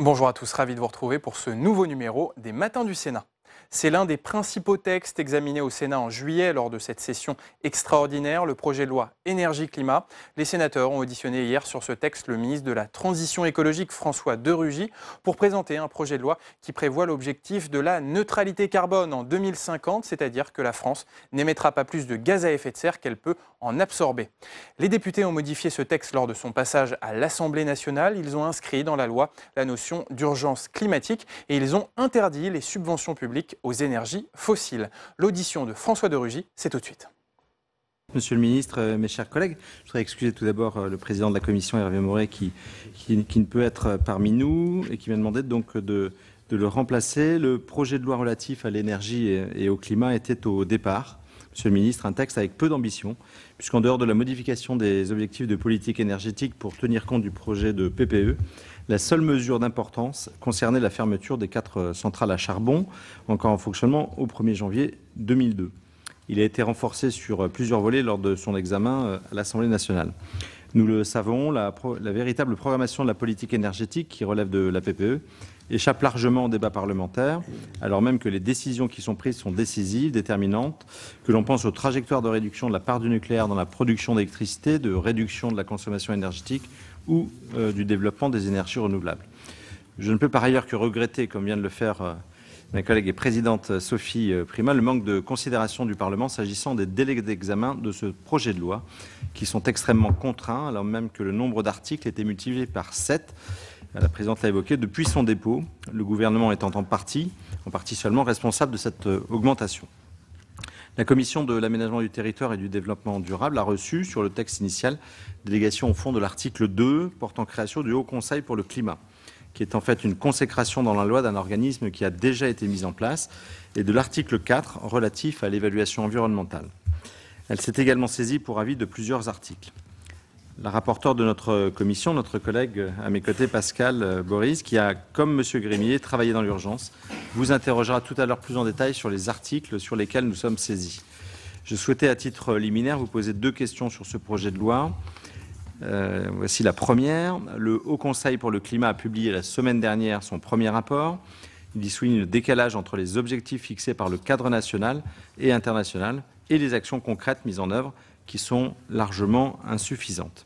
Bonjour à tous, ravi de vous retrouver pour ce nouveau numéro des Matins du Sénat. C'est l'un des principaux textes examinés au Sénat en juillet lors de cette session extraordinaire, le projet de loi énergie-climat. Les sénateurs ont auditionné hier sur ce texte le ministre de la Transition écologique François de Rugy pour présenter un projet de loi qui prévoit l'objectif de la neutralité carbone en 2050, c'est-à-dire que la France n'émettra pas plus de gaz à effet de serre qu'elle peut en absorber. Les députés ont modifié ce texte lors de son passage à l'Assemblée nationale. Ils ont inscrit dans la loi la notion d'urgence climatique et ils ont interdit les subventions publiques aux énergies fossiles. L'audition de François de Rugy, c'est tout de suite. Monsieur le ministre, mes chers collègues, je voudrais excuser tout d'abord le président de la commission, Hervé Maurey, qui ne peut être parmi nous et qui m'a demandé donc de le remplacer. Le projet de loi relatif à l'énergie et au climat était au départ, monsieur le ministre, un texte avec peu d'ambition, puisqu'en dehors de la modification des objectifs de politique énergétique pour tenir compte du projet de PPE, la seule mesure d'importance concernait la fermeture des 4 centrales à charbon, encore en fonctionnement au 1er janvier 2002. Il a été renforcé sur plusieurs volets lors de son examen à l'Assemblée nationale. Nous le savons, la véritable programmation de la politique énergétique, qui relève de la PPE, échappe largement au débat parlementaire, alors même que les décisions qui sont prises sont décisives, déterminantes, que l'on pense aux trajectoires de réduction de la part du nucléaire dans la production d'électricité, de réduction de la consommation énergétique ou du développement des énergies renouvelables. Je ne peux par ailleurs que regretter, comme vient de le faire ma collègue et présidente Sophie Primas, le manque de considération du Parlement s'agissant des délais d'examen de ce projet de loi, qui sont extrêmement contraints, alors même que le nombre d'articles était multiplié par 7. La présidente l'a évoqué, depuis son dépôt, le gouvernement étant en partie seulement responsable de cette augmentation. La commission de l'aménagement du territoire et du développement durable a reçu, sur le texte initial, délégation au fond de l'article 2 portant création du Haut Conseil pour le climat, qui est en fait une consécration dans la loi d'un organisme qui a déjà été mis en place, et de l'article 4 relatif à l'évaluation environnementale. Elle s'est également saisie pour avis de plusieurs articles. La rapporteure de notre commission, notre collègue à mes côtés, Pascal Boris, qui a, comme M. Grémier, travaillé dans l'urgence, vous interrogera tout à l'heure plus en détail sur les articles sur lesquels nous sommes saisis. Je souhaitais, à titre liminaire, vous poser 2 questions sur ce projet de loi. Voici la première. Le Haut Conseil pour le climat a publié la semaine dernière son premier rapport. Il y souligne le décalage entre les objectifs fixés par le cadre national et international et les actions concrètes mises en œuvre qui sont largement insuffisantes.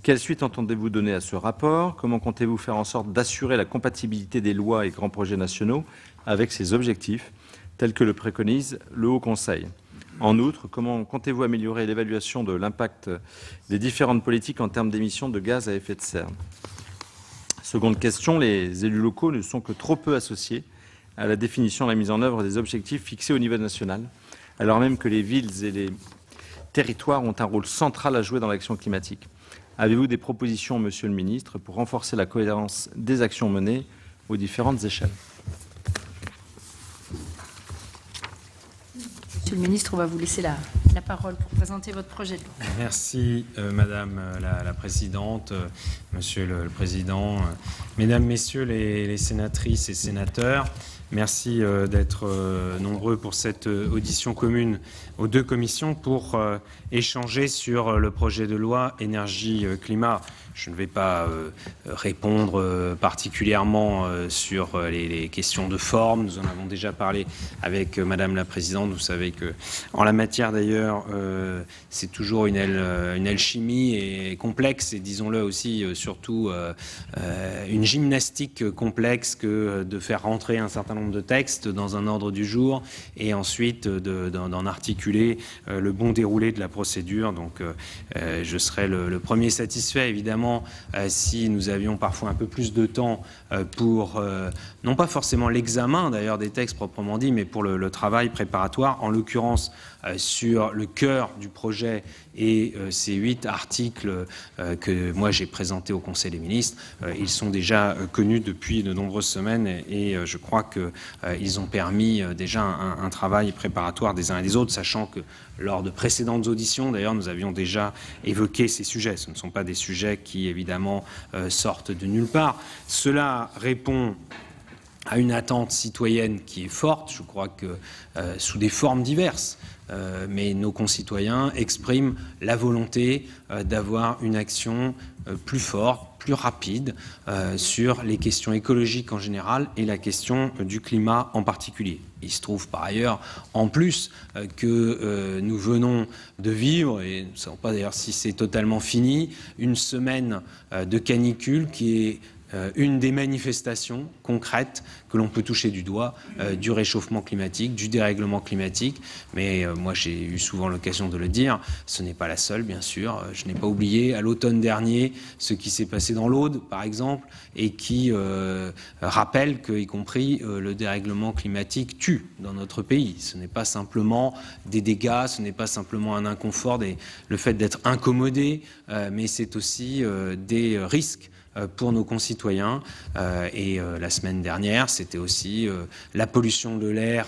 Quelle suite entendez-vous donner à ce rapport? Comment comptez-vous faire en sorte d'assurer la compatibilité des lois et grands projets nationaux avec ces objectifs, tels que le préconise le Haut Conseil? En outre, comment comptez-vous améliorer l'évaluation de l'impact des différentes politiques en termes d'émissions de gaz à effet de serre? Seconde question, les élus locaux ne sont que trop peu associés à la définition et à la mise en œuvre des objectifs fixés au niveau national, alors même que les villes et les territoires ont un rôle central à jouer dans l'action climatique. Avez-vous des propositions, monsieur le ministre, pour renforcer la cohérence des actions menées aux différentes échelles? Monsieur le ministre, on va vous laisser la parole pour présenter votre projet de loi. Merci Madame la Présidente, Monsieur le Président, Mesdames, Messieurs les sénatrices et sénateurs. Merci d'être nombreux pour cette audition commune aux 2 commissions pour échanger sur le projet de loi énergie-climat. Je ne vais pas répondre particulièrement sur les questions de forme. Nous en avons déjà parlé avec Madame la Présidente. Vous savez que, en la matière d'ailleurs, c'est toujours une alchimie et complexe, et disons-le aussi, surtout une gymnastique complexe que de faire rentrer un certain nombre de textes dans un ordre du jour et ensuite d'en articuler le bon déroulé de la procédure. Donc je serai le premier satisfait, évidemment, si nous avions parfois un peu plus de temps pour, non pas forcément l'examen d'ailleurs des textes proprement dit, mais pour le travail préparatoire, en l'occurrence sur le cœur du projet et ces 8 articles que moi j'ai présentés au Conseil des ministres. Ils sont déjà connus depuis de nombreuses semaines et je crois qu'ils ont permis déjà un travail préparatoire des uns et des autres, sachant que lors de précédentes auditions, d'ailleurs, nous avions déjà évoqué ces sujets. Ce ne sont pas des sujets qui, évidemment, sortent de nulle part. Cela répond à une attente citoyenne qui est forte, je crois que sous des formes diverses. Mais nos concitoyens expriment la volonté d'avoir une action plus forte, plus rapide sur les questions écologiques en général et la question du climat en particulier. Il se trouve par ailleurs, en plus, que nous venons de vivre, et nous ne savons pas d'ailleurs si c'est totalement fini, une semaine de canicule qui est une des manifestations concrètes que l'on peut toucher du doigt du réchauffement climatique, du dérèglement climatique. Mais moi, j'ai eu souvent l'occasion de le dire, ce n'est pas la seule, bien sûr. Je n'ai pas oublié, à l'automne dernier, ce qui s'est passé dans l'Aude, par exemple, et qui rappelle que, y compris, le dérèglement climatique tue dans notre pays. Ce n'est pas simplement des dégâts, ce n'est pas simplement un inconfort, le fait d'être incommodé, mais c'est aussi des risques pour nos concitoyens. Et la semaine dernière, c'était aussi la pollution de l'air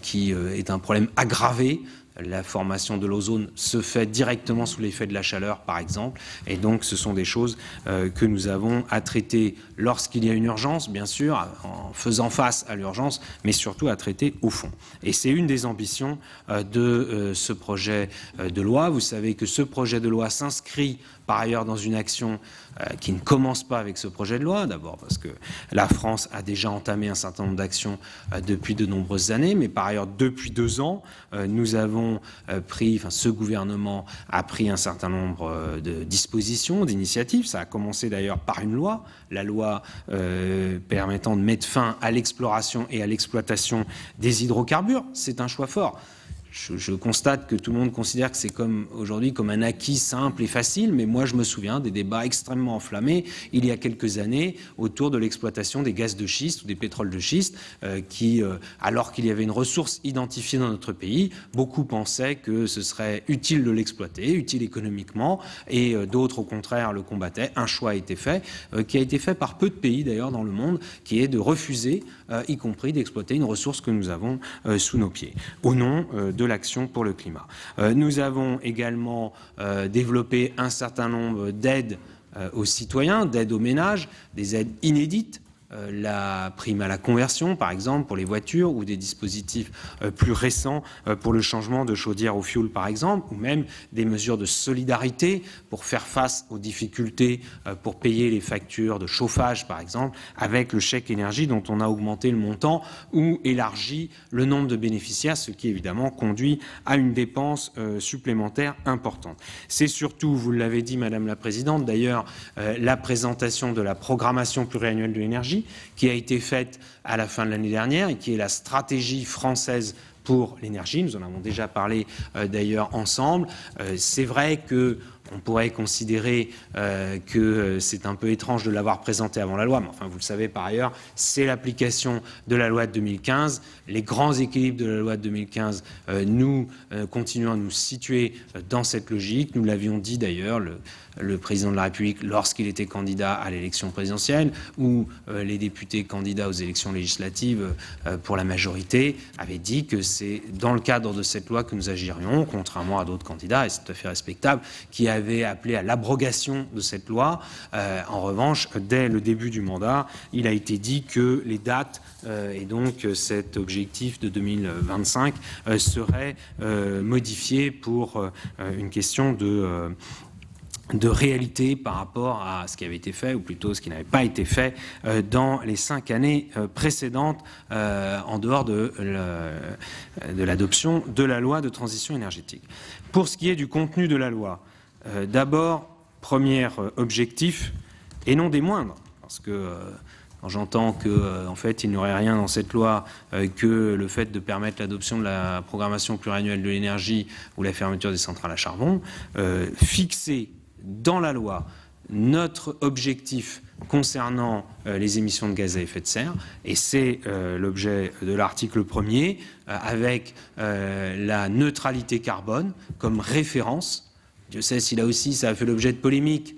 qui est un problème aggravé. La formation de l'ozone se fait directement sous l'effet de la chaleur, par exemple. Et donc, ce sont des choses que nous avons à traiter lorsqu'il y a une urgence, bien sûr, en faisant face à l'urgence, mais surtout à traiter au fond. Et c'est une des ambitions de ce projet de loi. Vous savez que ce projet de loi s'inscrit par ailleurs dans une action qui ne commence pas avec ce projet de loi, d'abord parce que la France a déjà entamé un certain nombre d'actions depuis de nombreuses années, mais par ailleurs depuis 2 ans, nous avons ce gouvernement a pris un certain nombre de dispositions, d'initiatives. Ça a commencé d'ailleurs par une loi, la loi permettant de mettre fin à l'exploration et à l'exploitation des hydrocarbures. C'est un choix fort. Je constate que tout le monde considère que c'est aujourd'hui comme un acquis simple et facile, mais moi je me souviens des débats extrêmement enflammés il y a quelques années autour de l'exploitation des gaz de schiste ou des pétroles de schiste qui, alors qu'il y avait une ressource identifiée dans notre pays, beaucoup pensaient que ce serait utile de l'exploiter, utile économiquement, et d'autres au contraire le combattaient. Un choix a été fait, qui a été fait par peu de pays d'ailleurs dans le monde, qui est de refuser, y compris d'exploiter une ressource que nous avons sous nos pieds, au nom de l'action pour le climat. Nous avons également développé un certain nombre d'aides aux citoyens, d'aides aux ménages, des aides inédites, la prime à la conversion, par exemple, pour les voitures, ou des dispositifs plus récents pour le changement de chaudière au fioul, par exemple, ou même des mesures de solidarité pour faire face aux difficultés pour payer les factures de chauffage, par exemple, avec le chèque énergie dont on a augmenté le montant ou élargi le nombre de bénéficiaires, ce qui évidemment conduit à une dépense supplémentaire importante. C'est surtout, vous l'avez dit, Madame la Présidente, d'ailleurs, la présentation de la programmation pluriannuelle de l'énergie qui a été faite à la fin de l'année dernière et qui est la stratégie française pour l'énergie. Nous en avons déjà parlé d'ailleurs ensemble. C'est vrai que on pourrait considérer que c'est un peu étrange de l'avoir présenté avant la loi, mais enfin, vous le savez par ailleurs, c'est l'application de la loi de 2015. Les grands équilibres de la loi de 2015, nous continuons à nous situer dans cette logique. Nous l'avions dit d'ailleurs, le président de la République, lorsqu'il était candidat à l'élection présidentielle, ou les députés candidats aux élections législatives pour la majorité, avaient dit que c'est dans le cadre de cette loi que nous agirions, contrairement à d'autres candidats, et c'est tout à fait respectable, qui avaient appelé à l'abrogation de cette loi. En revanche, dès le début du mandat, il a été dit que les dates et donc cet objectif de 2025 serait modifié pour une question de réalité par rapport à ce qui avait été fait, ou plutôt ce qui n'avait pas été fait dans les 5 années précédentes, en dehors de l'adoption de la loi de transition énergétique. Pour ce qui est du contenu de la loi, d'abord, premier objectif, et non des moindres, parce que quand j'entends qu'en fait, il n'y aurait rien dans cette loi que le fait de permettre l'adoption de la programmation pluriannuelle de l'énergie ou la fermeture des centrales à charbon, fixer dans la loi notre objectif concernant les émissions de gaz à effet de serre, et c'est l'objet de l'article 1er, avec la neutralité carbone comme référence. Dieu sait si là aussi ça a fait l'objet de polémiques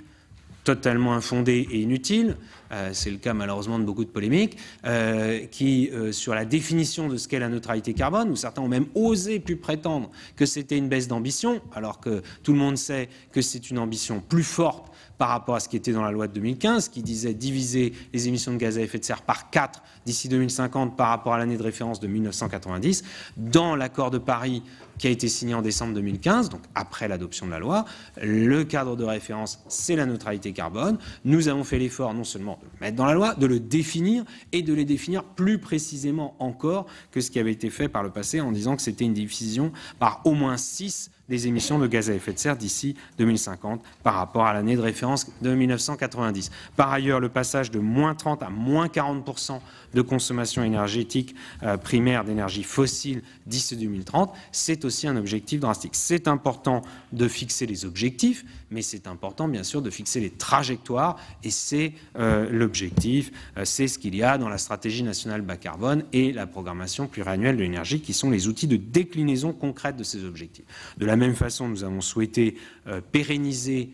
totalement infondées et inutiles, c'est le cas malheureusement de beaucoup de polémiques, qui sur la définition de ce qu'est la neutralité carbone, où certains ont même osé plus prétendre que c'était une baisse d'ambition, alors que tout le monde sait que c'est une ambition plus forte par rapport à ce qui était dans la loi de 2015, qui disait diviser les émissions de gaz à effet de serre par 4 d'ici 2050 par rapport à l'année de référence de 1990. Dans l'accord de Paris qui a été signé en décembre 2015, donc après l'adoption de la loi, le cadre de référence, c'est la neutralité carbone. Nous avons fait l'effort non seulement de le mettre dans la loi, de le définir et de les définir plus précisément encore que ce qui avait été fait par le passé en disant que c'était une division par au moins 6 des émissions de gaz à effet de serre d'ici 2050 par rapport à l'année de référence de 1990. Par ailleurs, le passage de moins 30 à moins 40% de consommation énergétique primaire d'énergie fossile d'ici 2030, c'est aussi un objectif drastique. C'est important de fixer les objectifs, mais c'est important bien sûr de fixer les trajectoires et c'est l'objectif, c'est ce qu'il y a dans la stratégie nationale bas carbone et la programmation pluriannuelle de l'énergie qui sont les outils de déclinaison concrète de ces objectifs. De la même façon, nous avons souhaité pérenniser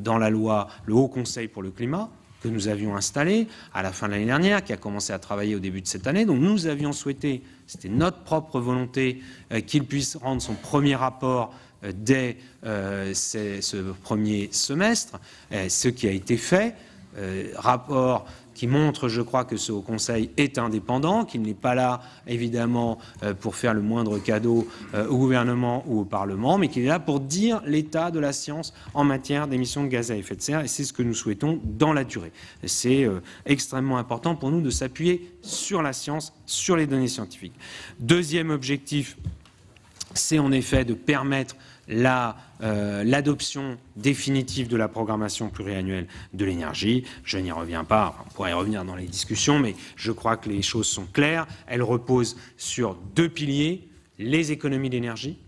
dans la loi le Haut Conseil pour le climat que nous avions installé à la fin de l'année dernière, qui a commencé à travailler au début de cette année. Donc nous avions souhaité, c'était notre propre volonté, qu'il puisse rendre son premier rapport dès ce premier semestre, ce qui a été fait. Rapport qui montre, je crois, que ce Haut Conseil est indépendant, qu'il n'est pas là, évidemment, pour faire le moindre cadeau au gouvernement ou au Parlement, mais qu'il est là pour dire l'état de la science en matière d'émissions de gaz à effet de serre, et c'est ce que nous souhaitons dans la durée. C'est extrêmement important pour nous de s'appuyer sur la science, sur les données scientifiques. Deuxième objectif, c'est en effet de permettre l'adoption définitive de la programmation pluriannuelle de l'énergie. Je n'y reviens pas, on pourrait y revenir dans les discussions, mais je crois que les choses sont claires. Elle repose sur 2 piliers, les économies d'énergie,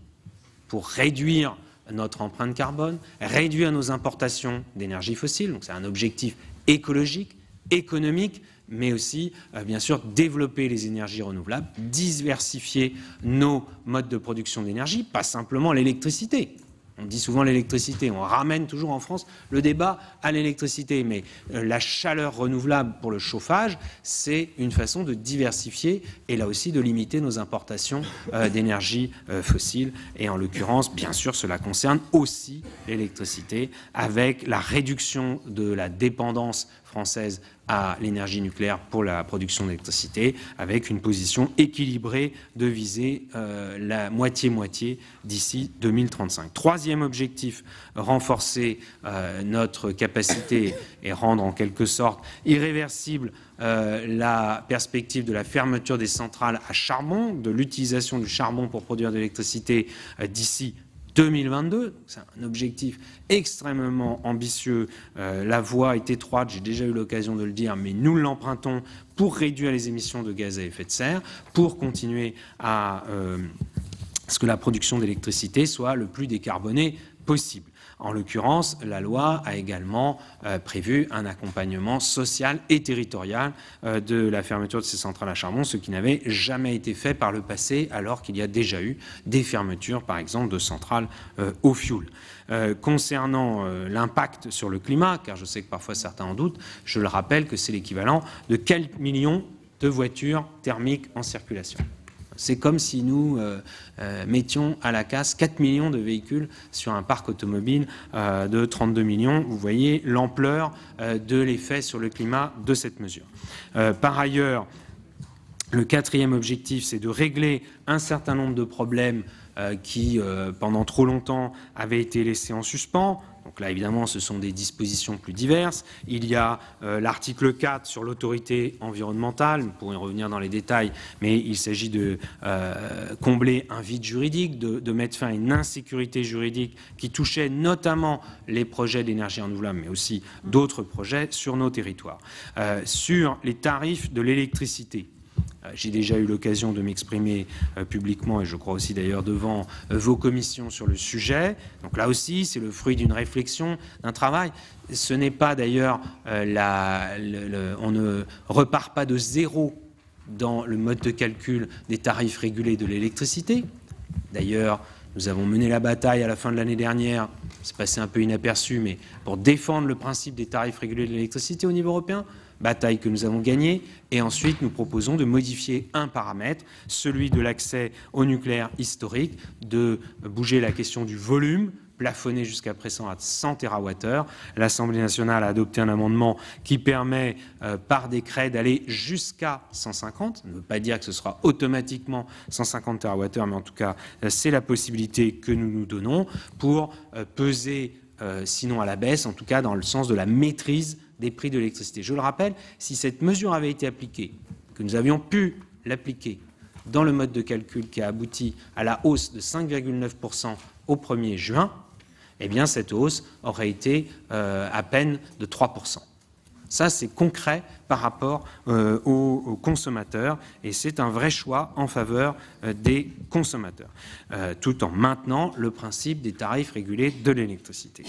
pour réduire notre empreinte carbone, réduire nos importations d'énergie fossile, donc c'est un objectif écologique, économique, mais aussi, bien sûr, développer les énergies renouvelables, diversifier nos modes de production d'énergie, pas simplement l'électricité. On dit souvent l'électricité, on ramène toujours en France le débat à l'électricité, mais la chaleur renouvelable pour le chauffage, c'est une façon de diversifier et là aussi de limiter nos importations d'énergie fossile. Et en l'occurrence, bien sûr, cela concerne aussi l'électricité avec la réduction de la dépendance française à l'énergie nucléaire pour la production d'électricité, avec une position équilibrée de viser la moitié-moitié d'ici 2035. Troisième objectif, renforcer notre capacité et rendre en quelque sorte irréversible la perspective de la fermeture des centrales à charbon, de l'utilisation du charbon pour produire de l'électricité d'ici 2022, c'est un objectif extrêmement ambitieux. La voie est étroite, j'ai déjà eu l'occasion de le dire, mais nous l'empruntons pour réduire les émissions de gaz à effet de serre, pour continuer à ce que la production d'électricité soit le plus décarbonée possible. En l'occurrence, la loi a également prévu un accompagnement social et territorial de la fermeture de ces centrales à charbon, ce qui n'avait jamais été fait par le passé, alors qu'il y a déjà eu des fermetures, par exemple, de centrales au fioul. Concernant l'impact sur le climat, car je sais que parfois certains en doutent, je le rappelle que c'est l'équivalent de quelques millions de voitures thermiques en circulation. C'est comme si nous mettions à la casse 4 millions de véhicules sur un parc automobile de 32 millions. Vous voyez l'ampleur de l'effet sur le climat de cette mesure. Par ailleurs, le quatrième objectif, c'est de régler un certain nombre de problèmes qui, pendant trop longtemps, avaient été laissés en suspens. Donc là, évidemment, ce sont des dispositions plus diverses. Il y a l'article 4 sur l'autorité environnementale. Nous pourrons y revenir dans les détails, mais il s'agit de combler un vide juridique, de mettre fin à une insécurité juridique qui touchait notamment les projets d'énergie renouvelable, mais aussi d'autres projets sur nos territoires. Sur les tarifs de l'électricité, j'ai déjà eu l'occasion de m'exprimer publiquement et je crois aussi d'ailleurs devant vos commissions sur le sujet. Donc là aussi, c'est le fruit d'une réflexion, d'un travail. Ce n'est pas d'ailleurs, on ne repart pas de zéro dans le mode de calcul des tarifs régulés de l'électricité. D'ailleurs, nous avons mené la bataille à la fin de l'année dernière, c'est passé un peu inaperçu, mais pour défendre le principe des tarifs régulés de l'électricité au niveau européen, bataille que nous avons gagnée, et ensuite nous proposons de modifier un paramètre, celui de l'accès au nucléaire historique, de bouger la question du volume plafonné jusqu'à présent à 100 TWh. L'Assemblée nationale a adopté un amendement qui permet par décret d'aller jusqu'à 150. Ça ne veut pas dire que ce sera automatiquement 150 TWh, mais en tout cas, c'est la possibilité que nous nous donnons pour peser, sinon à la baisse, en tout cas dans le sens de la maîtrise des prix de l'électricité. Je le rappelle, si cette mesure avait été appliquée, que nous avions pu l'appliquer dans le mode de calcul qui a abouti à la hausse de 5,9% au 1er juin, eh bien cette hausse aurait été à peine de 3%. Ça, c'est concret par rapport aux consommateurs et c'est un vrai choix en faveur des consommateurs, tout en maintenant le principe des tarifs régulés de l'électricité.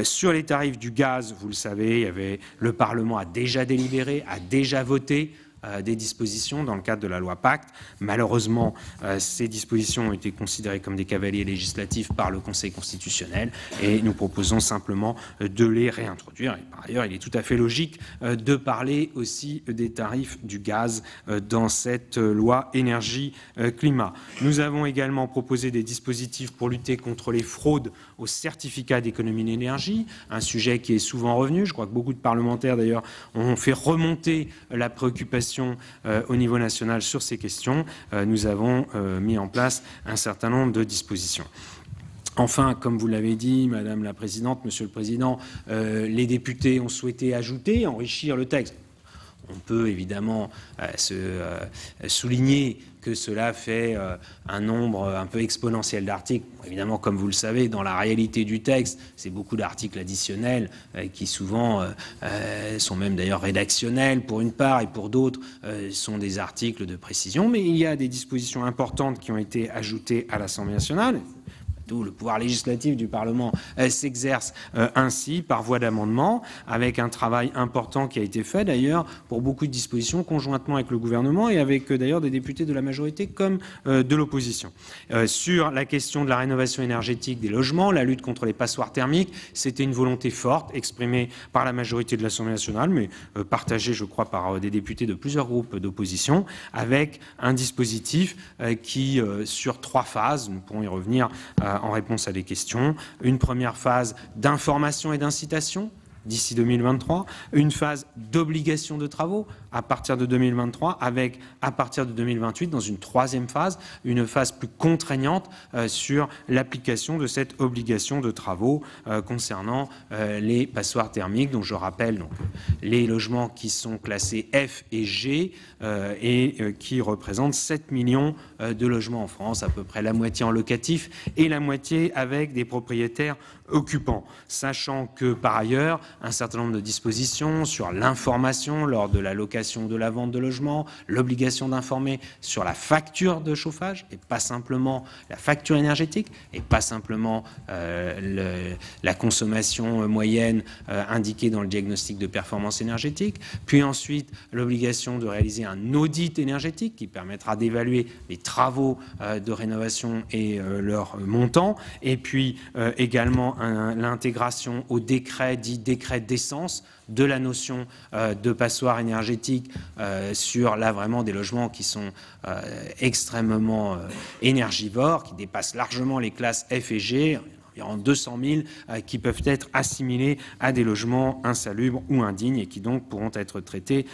Sur les tarifs du gaz, vous le savez, le Parlement a déjà délibéré, a déjà voté des dispositions dans le cadre de la loi Pacte. Malheureusement, ces dispositions ont été considérées comme des cavaliers législatifs par le Conseil constitutionnel et nous proposons simplement de les réintroduire. Et par ailleurs, il est tout à fait logique de parler aussi des tarifs du gaz dans cette loi énergie-climat. Nous avons également proposé des dispositifs pour lutter contre les fraudes aux certificats d'économie d'énergie, un sujet qui est souvent revenu. Je crois que beaucoup de parlementaires, d'ailleurs, ont fait remonter la préoccupation au niveau national sur ces questions. Nous avons mis en place un certain nombre de dispositions. Enfin, comme vous l'avez dit, Madame la Présidente, Monsieur le Président, les députés ont souhaité ajouter, enrichir le texte. On peut évidemment souligner que cela fait un nombre un peu exponentiel d'articles. Évidemment, comme vous le savez, dans la réalité du texte, c'est beaucoup d'articles additionnels qui souvent sont même d'ailleurs rédactionnels pour une part et pour d'autres sont des articles de précision. Mais il y a des dispositions importantes qui ont été ajoutées à l'Assemblée nationale. D'où le pouvoir législatif du Parlement s'exerce ainsi par voie d'amendement, avec un travail important qui a été fait d'ailleurs pour beaucoup de dispositions conjointement avec le gouvernement et avec d'ailleurs des députés de la majorité comme de l'opposition. Sur la question de la rénovation énergétique des logements, la lutte contre les passoires thermiques, c'était une volonté forte exprimée par la majorité de l'Assemblée nationale, mais partagée, je crois, par des députés de plusieurs groupes d'opposition, avec un dispositif qui, sur 3 phases, nous pourrons y revenir en réponse à des questions. Une première phase d'information et d'incitation d'ici 2023, une phase d'obligation de travaux à partir de 2023, avec à partir de 2028, dans une 3e phase, une phase plus contraignante sur l'application de cette obligation de travaux concernant les passoires thermiques, dont je rappelle donc, les logements qui sont classés F et G et qui représentent 7 millions de logements en France, à peu près la moitié en locatif et la moitié avec des propriétaires occupants, sachant que par ailleurs un certain nombre de dispositions sur l'information lors de la location ou de la vente de logements, l'obligation d'informer sur la facture de chauffage et pas simplement la facture énergétique et pas simplement la consommation moyenne indiquée dans le diagnostic de performance énergétique, puis ensuite l'obligation de réaliser un audit énergétique qui permettra d'évaluer les travaux de rénovation et leur montant, et puis également l'intégration au décret dit décret d'essence de la notion de passoire énergétique sur là vraiment des logements qui sont extrêmement énergivores, qui dépassent largement les classes F et G, environ 200 000 qui peuvent être assimilés à des logements insalubres ou indignes et qui donc pourront être traités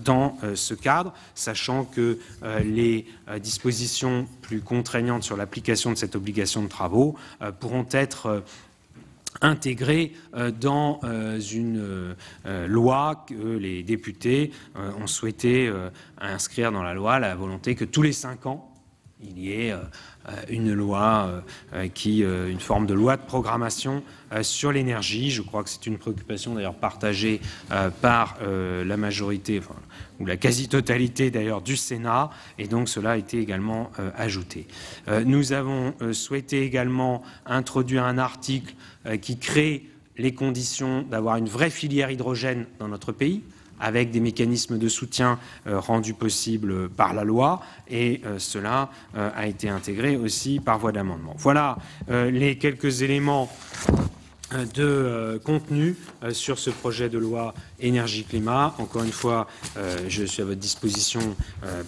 dans ce cadre, sachant que les dispositions plus contraignantes sur l'application de cette obligation de travaux pourront être intégré dans une loi que les députés ont souhaité inscrire dans la loi la volonté que tous les 5 ans, il y ait une loi une forme de loi de programmation sur l'énergie. Je crois que c'est une préoccupation d'ailleurs partagée par la majorité, ou la quasi-totalité d'ailleurs du Sénat, et donc cela a été également ajouté. Nous avons souhaité également introduire un article qui crée les conditions d'avoir une vraie filière hydrogène dans notre pays, avec des mécanismes de soutien rendus possibles par la loi, et cela a été intégré aussi par voie d'amendement. Voilà les quelques éléments de contenu sur ce projet de loi énergie-climat. Encore une fois, je suis à votre disposition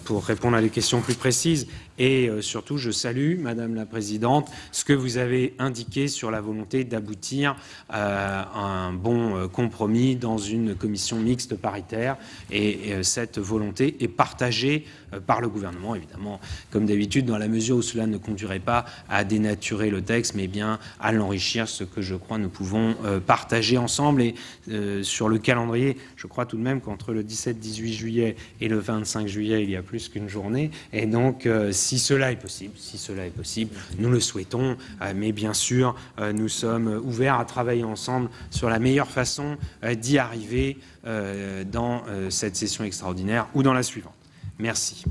pour répondre à des questions plus précises Et surtout, je salue, Madame la Présidente, ce que vous avez indiqué sur la volonté d'aboutir à un bon compromis dans une commission mixte paritaire. Et cette volonté est partagée par le gouvernement, évidemment, comme d'habitude, dans la mesure où cela ne conduirait pas à dénaturer le texte, mais bien à l'enrichir, ce que je crois nous pouvons partager ensemble. Et sur le calendrier, je crois tout de même qu'entre le 17-18 juillet et le 25 juillet, il y a plus qu'une journée. Et donc, si cela est possible, nous le souhaitons, mais bien sûr, nous sommes ouverts à travailler ensemble sur la meilleure façon d'y arriver dans cette session extraordinaire ou dans la suivante. Merci.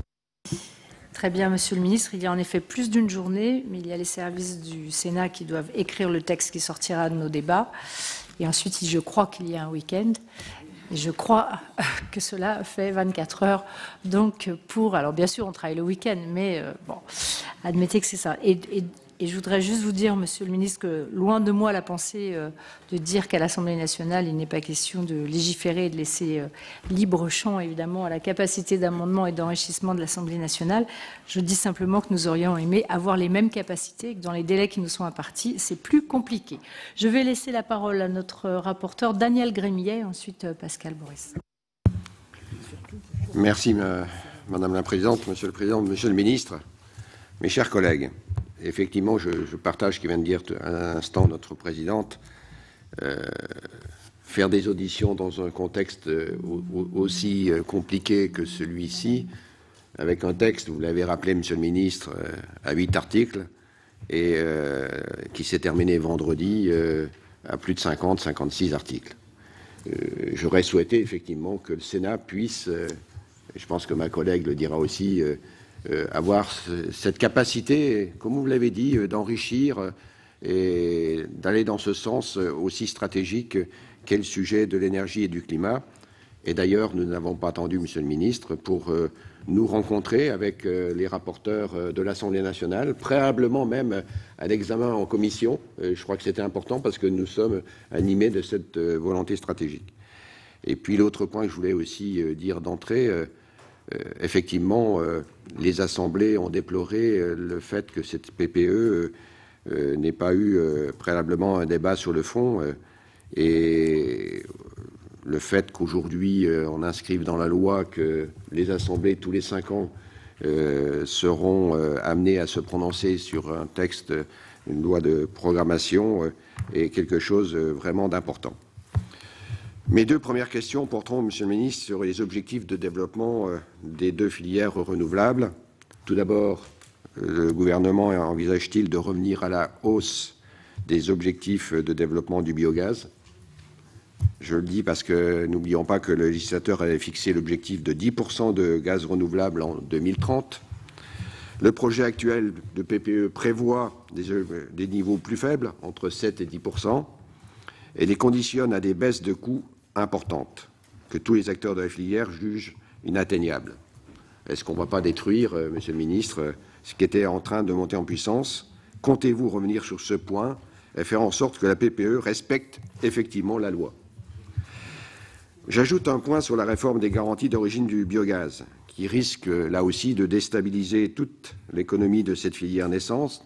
Très bien, Monsieur le Ministre. Il y a en effet plus d'une journée, mais il y a les services du Sénat qui doivent écrire le texte qui sortira de nos débats. Et ensuite, je crois qu'il y a un week-end. Et je crois que cela fait 24 heures. Donc, alors bien sûr, on travaille le week-end, mais bon, admettez que c'est ça. Et je voudrais juste vous dire, Monsieur le Ministre, que loin de moi la pensée de dire qu'à l'Assemblée nationale, il n'est pas question de légiférer et de laisser libre champ, évidemment, à la capacité d'amendement et d'enrichissement de l'Assemblée nationale. Je dis simplement que nous aurions aimé avoir les mêmes capacités et que dans les délais qui nous sont impartis, c'est plus compliqué. Je vais laisser la parole à notre rapporteur Daniel Gremillet, ensuite Pascal Boris. Merci, Madame la Présidente, Monsieur le Président, Monsieur le Ministre, mes chers collègues. Effectivement, je partage ce que vient de dire à l'instant notre présidente. Faire des auditions dans un contexte aussi compliqué que celui-ci, avec un texte, vous l'avez rappelé, Monsieur le Ministre, à 8 articles, et qui s'est terminé vendredi à plus de 56 articles. J'aurais souhaité effectivement que le Sénat puisse, je pense que ma collègue le dira aussi, avoir cette capacité, comme vous l'avez dit, d'enrichir et d'aller dans ce sens aussi stratégique qu'est le sujet de l'énergie et du climat. Et d'ailleurs, nous n'avons pas attendu, Monsieur le Ministre, pour nous rencontrer avec les rapporteurs de l'Assemblée nationale, préalablement même à l'examen en commission. Je crois que c'était important parce que nous sommes animés de cette volonté stratégique. Et puis l'autre point que je voulais aussi dire d'entrée, effectivement, les assemblées ont déploré le fait que cette PPE n'ait pas eu préalablement un débat sur le fond et le fait qu'aujourd'hui on inscrive dans la loi que les assemblées tous les 5 ans seront amenées à se prononcer sur un texte, une loi de programmation, est quelque chose vraiment d'important. Mes deux premières questions porteront, Monsieur le Ministre, sur les objectifs de développement des deux filières renouvelables. Tout d'abord, le gouvernement envisage-t-il de revenir à la hausse des objectifs de développement du biogaz? Je le dis parce que n'oublions pas que le législateur avait fixé l'objectif de 10% de gaz renouvelable en 2030. Le projet actuel de PPE prévoit des niveaux plus faibles, entre 7 et 10%, et les conditionne à des baisses de coûts importantes, que tous les acteurs de la filière jugent inatteignables. Est-ce qu'on ne va pas détruire, Monsieur le Ministre, ce qui était en train de monter en puissance? Comptez-vous revenir sur ce point et faire en sorte que la PPE respecte effectivement la loi? J'ajoute un point sur la réforme des garanties d'origine du biogaz, qui risque là aussi de déstabiliser toute l'économie de cette filière naissance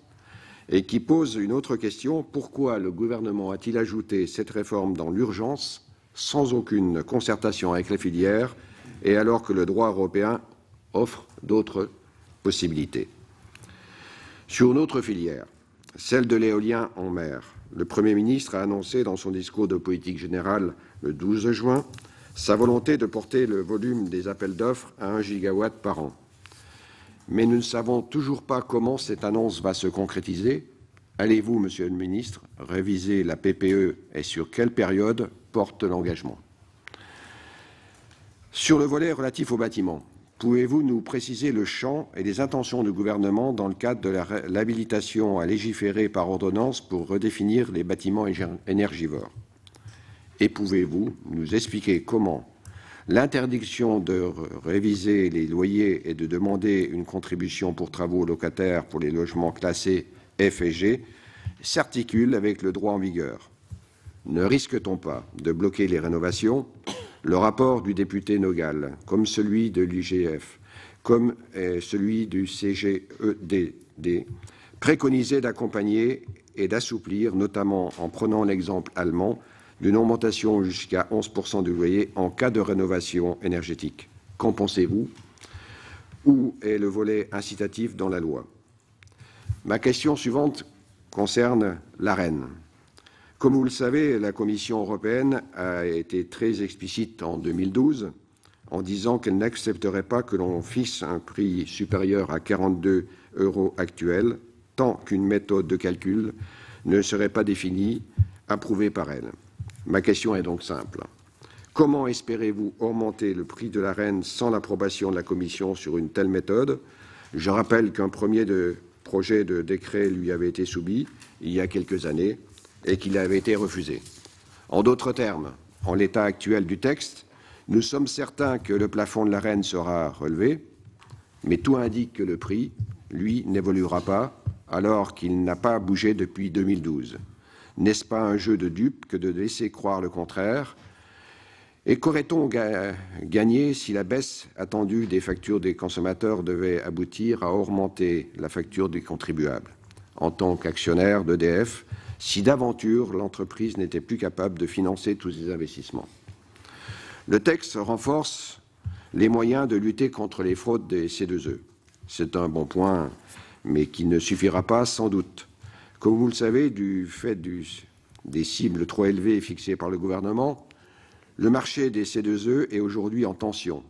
et qui pose une autre question. Pourquoi le gouvernement a-t-il ajouté cette réforme dans l'urgence, sans aucune concertation avec la filière, et alors que le droit européen offre d'autres possibilités? Sur une autre filière, celle de l'éolien en mer, le Premier ministre a annoncé dans son discours de politique générale le 12 juin sa volonté de porter le volume des appels d'offres à 1 gigawatt par an. Mais nous ne savons toujours pas comment cette annonce va se concrétiser. Allez-vous, Monsieur le Ministre, réviser la PPE et sur quelle période porte l'engagement? Sur le volet relatif aux bâtiments, pouvez-vous nous préciser le champ et les intentions du gouvernement dans le cadre de l'habilitation à légiférer par ordonnance pour redéfinir les bâtiments énergivores? Et pouvez-vous nous expliquer comment l'interdiction de réviser les loyers et de demander une contribution pour travaux locataires pour les logements classés F et G s'articule avec le droit en vigueur? Ne risque-t-on pas de bloquer les rénovations? Le rapport du député Nogal, comme celui de l'IGF, comme celui du CGEDD, préconisait d'accompagner et d'assouplir, notamment en prenant l'exemple allemand, d'une augmentation jusqu'à 11% du loyer en cas de rénovation énergétique. Qu'en pensez-vous? Où est le volet incitatif dans la loi? Ma question suivante concerne l'Arenh. Comme vous le savez, la Commission européenne a été très explicite en 2012 en disant qu'elle n'accepterait pas que l'on fixe un prix supérieur à 42 € actuels tant qu'une méthode de calcul ne serait pas définie, approuvée par elle. Ma question est donc simple. Comment espérez-vous augmenter le prix de l'Arenh sans l'approbation de la Commission sur une telle méthode? Je rappelle qu'un premier projet de décret lui avait été soumis il y a quelques années et qu'il avait été refusé. En d'autres termes, en l'état actuel du texte, nous sommes certains que le plafond de l'Arenh sera relevé, mais tout indique que le prix, lui, n'évoluera pas, alors qu'il n'a pas bougé depuis 2012. N'est-ce pas un jeu de dupes que de laisser croire le contraire? Et qu'aurait-on gagné si la baisse attendue des factures des consommateurs devait aboutir à augmenter la facture des contribuables? En tant qu'actionnaire d'EDF, si d'aventure l'entreprise n'était plus capable de financer tous ces investissements. Le texte renforce les moyens de lutter contre les fraudes des C2E. C'est un bon point, mais qui ne suffira pas sans doute. Comme vous le savez, du fait des cibles trop élevées fixées par le gouvernement, le marché des C2E est aujourd'hui en tension.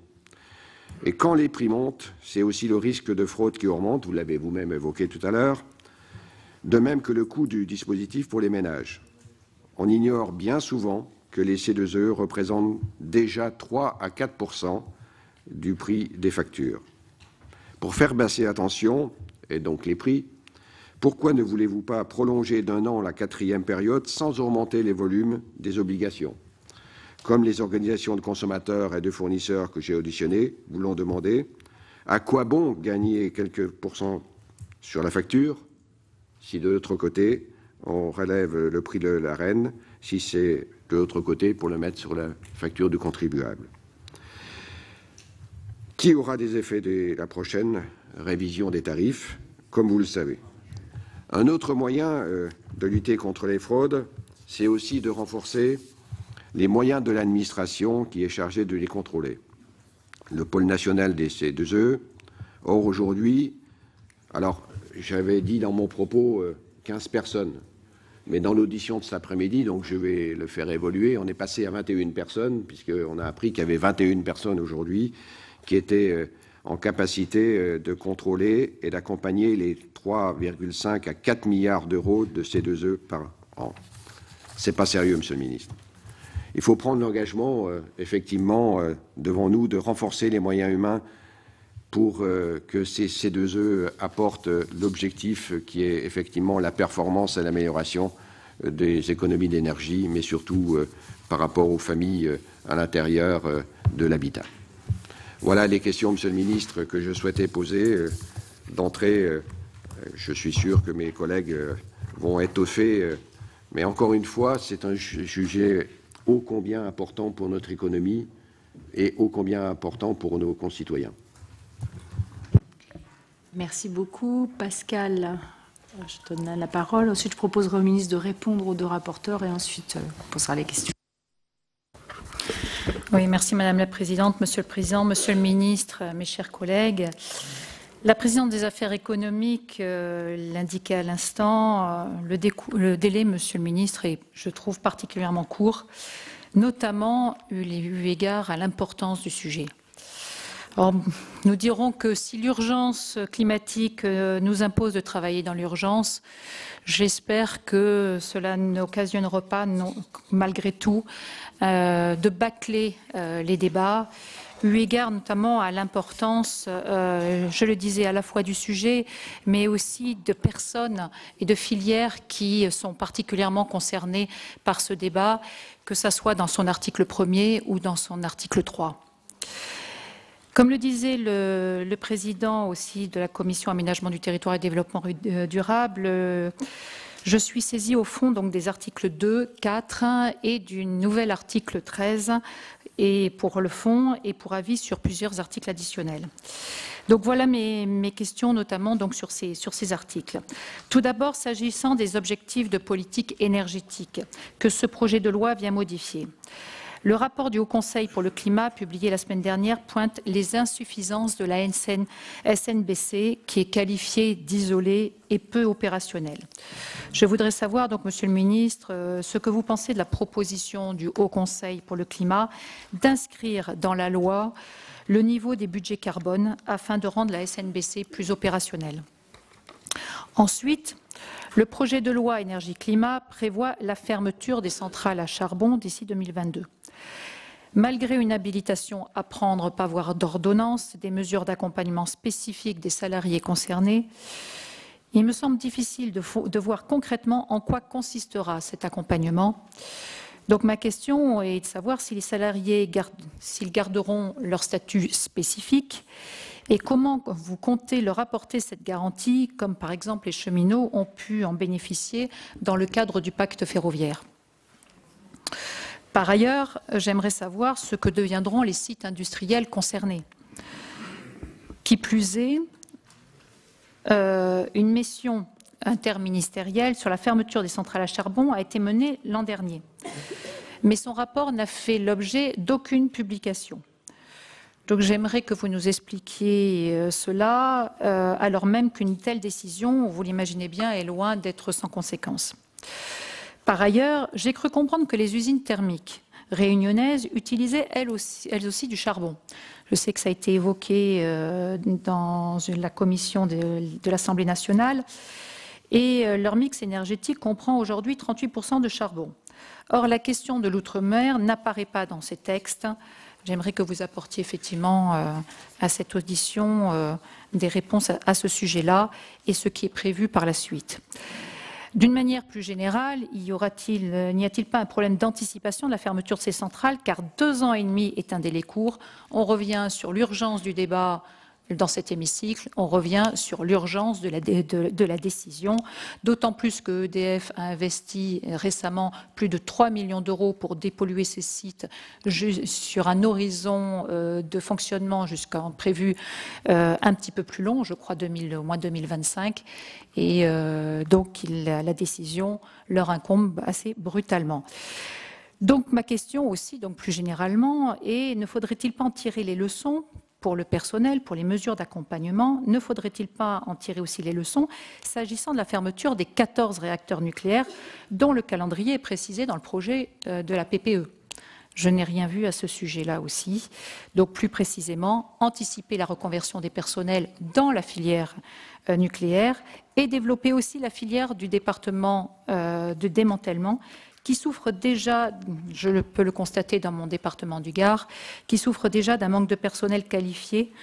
Et quand les prix montent, c'est aussi le risque de fraude qui augmente, vous l'avez vous-même évoqué tout à l'heure, de même que le coût du dispositif pour les ménages. On ignore bien souvent que les C2E représentent déjà 3 à 4% du prix des factures. Pour faire baisser la tension, et donc les prix, pourquoi ne voulez-vous pas prolonger d'1 an la 4e période sans augmenter les volumes des obligations? Comme les organisations de consommateurs et de fournisseurs que j'ai auditionnées vous l'ont demandé, à quoi bon gagner quelques pourcents sur la facture si de l'autre côté, on relève le prix de l'Arenh, si c'est de l'autre côté pour le mettre sur la facture du contribuable? Qui aura des effets de la prochaine révision des tarifs, comme vous le savez? Un autre moyen de lutter contre les fraudes, c'est aussi de renforcer les moyens de l'administration qui est chargée de les contrôler. Le pôle national des C2E, or aujourd'hui, alors j'avais dit dans mon propos 15 personnes, mais dans l'audition de cet après-midi, donc je vais le faire évoluer, on est passé à 21 personnes, puisqu'on a appris qu'il y avait 21 personnes aujourd'hui qui étaient en capacité de contrôler et d'accompagner les 3,5 à 4 milliards d'euros de C2E par an. C'est pas sérieux, Monsieur le Ministre. Il faut prendre l'engagement, effectivement, devant nous, de renforcer les moyens humains pour que ces C2E apportent l'objectif qui est effectivement la performance et l'amélioration des économies d'énergie, mais surtout par rapport aux familles à l'intérieur de l'habitat. Voilà les questions, Monsieur le Ministre, que je souhaitais poser. D'entrée, je suis sûr que mes collègues vont étoffer, mais encore une fois, c'est un sujet ô combien important pour notre économie et ô combien important pour nos concitoyens. Merci beaucoup. Pascal, je donne la parole. Ensuite, je proposerai au ministre de répondre aux deux rapporteurs et ensuite, on posera les questions. Oui, merci Madame la Présidente, Monsieur le Président, Monsieur le Ministre, mes chers collègues. La présidente des affaires économiques l'indiquait à l'instant, le délai, Monsieur le Ministre, est, je trouve, particulièrement court, notamment eu égard à l'importance du sujet. Alors, nous dirons que si l'urgence climatique nous impose de travailler dans l'urgence, j'espère que cela n'occasionnera pas, malgré tout, de bâcler les débats, eu égard notamment à l'importance, je le disais, à la fois du sujet, mais aussi de personnes et de filières qui sont particulièrement concernées par ce débat, que ce soit dans son article 1er ou dans son article 3. Comme le disait le président aussi de la Commission aménagement du territoire et développement durable, Je suis saisie au fond donc des articles 2, 4 et du nouvel article 13 et pour le fond et pour avis sur plusieurs articles additionnels. Donc voilà mes questions, notamment donc sur ces articles. Tout d'abord, s'agissant des objectifs de politique énergétique que ce projet de loi vient modifier. Le rapport du Haut Conseil pour le climat, publié la semaine dernière, pointe les insuffisances de la SNBC, qui est qualifiée d'isolée et peu opérationnelle. Je voudrais savoir, donc, Monsieur le Ministre, ce que vous pensez de la proposition du Haut Conseil pour le climat d'inscrire dans la loi le niveau des budgets carbone afin de rendre la SNBC plus opérationnelle. Ensuite, le projet de loi énergie-climat prévoit la fermeture des centrales à charbon d'ici 2022. Malgré une habilitation à prendre par voie d'ordonnance des mesures d'accompagnement spécifiques des salariés concernés, il me semble difficile de voir concrètement en quoi consistera cet accompagnement. Donc ma question est de savoir si les salariés garderont leur statut spécifique et comment vous comptez leur apporter cette garantie, comme par exemple les cheminots ont pu en bénéficier dans le cadre du pacte ferroviaire. Par ailleurs, j'aimerais savoir ce que deviendront les sites industriels concernés. Qui plus est, une mission interministérielle sur la fermeture des centrales à charbon a été menée l'an dernier. Mais son rapport n'a fait l'objet d'aucune publication. Donc j'aimerais que vous nous expliquiez cela, alors même qu'une telle décision, vous l'imaginez bien, est loin d'être sans conséquence. Par ailleurs, j'ai cru comprendre que les usines thermiques réunionnaises utilisaient elles aussi du charbon. Je sais que ça a été évoqué dans la commission de l'Assemblée nationale et leur mix énergétique comprend aujourd'hui 38% de charbon. Or, la question de l'outre-mer n'apparaît pas dans ces textes. J'aimerais que vous apportiez effectivement à cette audition des réponses à ce sujet-là et ce qui est prévu par la suite. D'une manière plus générale, n'y a-t-il pas un problème d'anticipation de la fermeture de ces centrales, car 2 ans et demi est un délai court. On revient sur l'urgence du débat dans cet hémicycle, on revient sur l'urgence de la décision, d'autant plus que EDF a investi récemment plus de 3 millions d'euros pour dépolluer ces sites sur un horizon de fonctionnement jusqu'en prévu un petit peu plus long, je crois au moins 2025, et donc la décision leur incombe assez brutalement. Donc ma question aussi, donc plus généralement, est ne faudrait-il pas en tirer les leçons pour le personnel, pour les mesures d'accompagnement, ne faudrait-il pas en tirer aussi les leçons s'agissant de la fermeture des 14 réacteurs nucléaires dont le calendrier est précisé dans le projet de la PPE? Je n'ai rien vu à ce sujet-là aussi. Donc plus précisément, anticiper la reconversion des personnels dans la filière nucléaire et développer aussi la filière du département de démantèlement qui souffre déjà, je peux le constater dans mon département du Gard, qui souffre déjà d'un manque de personnel qualifié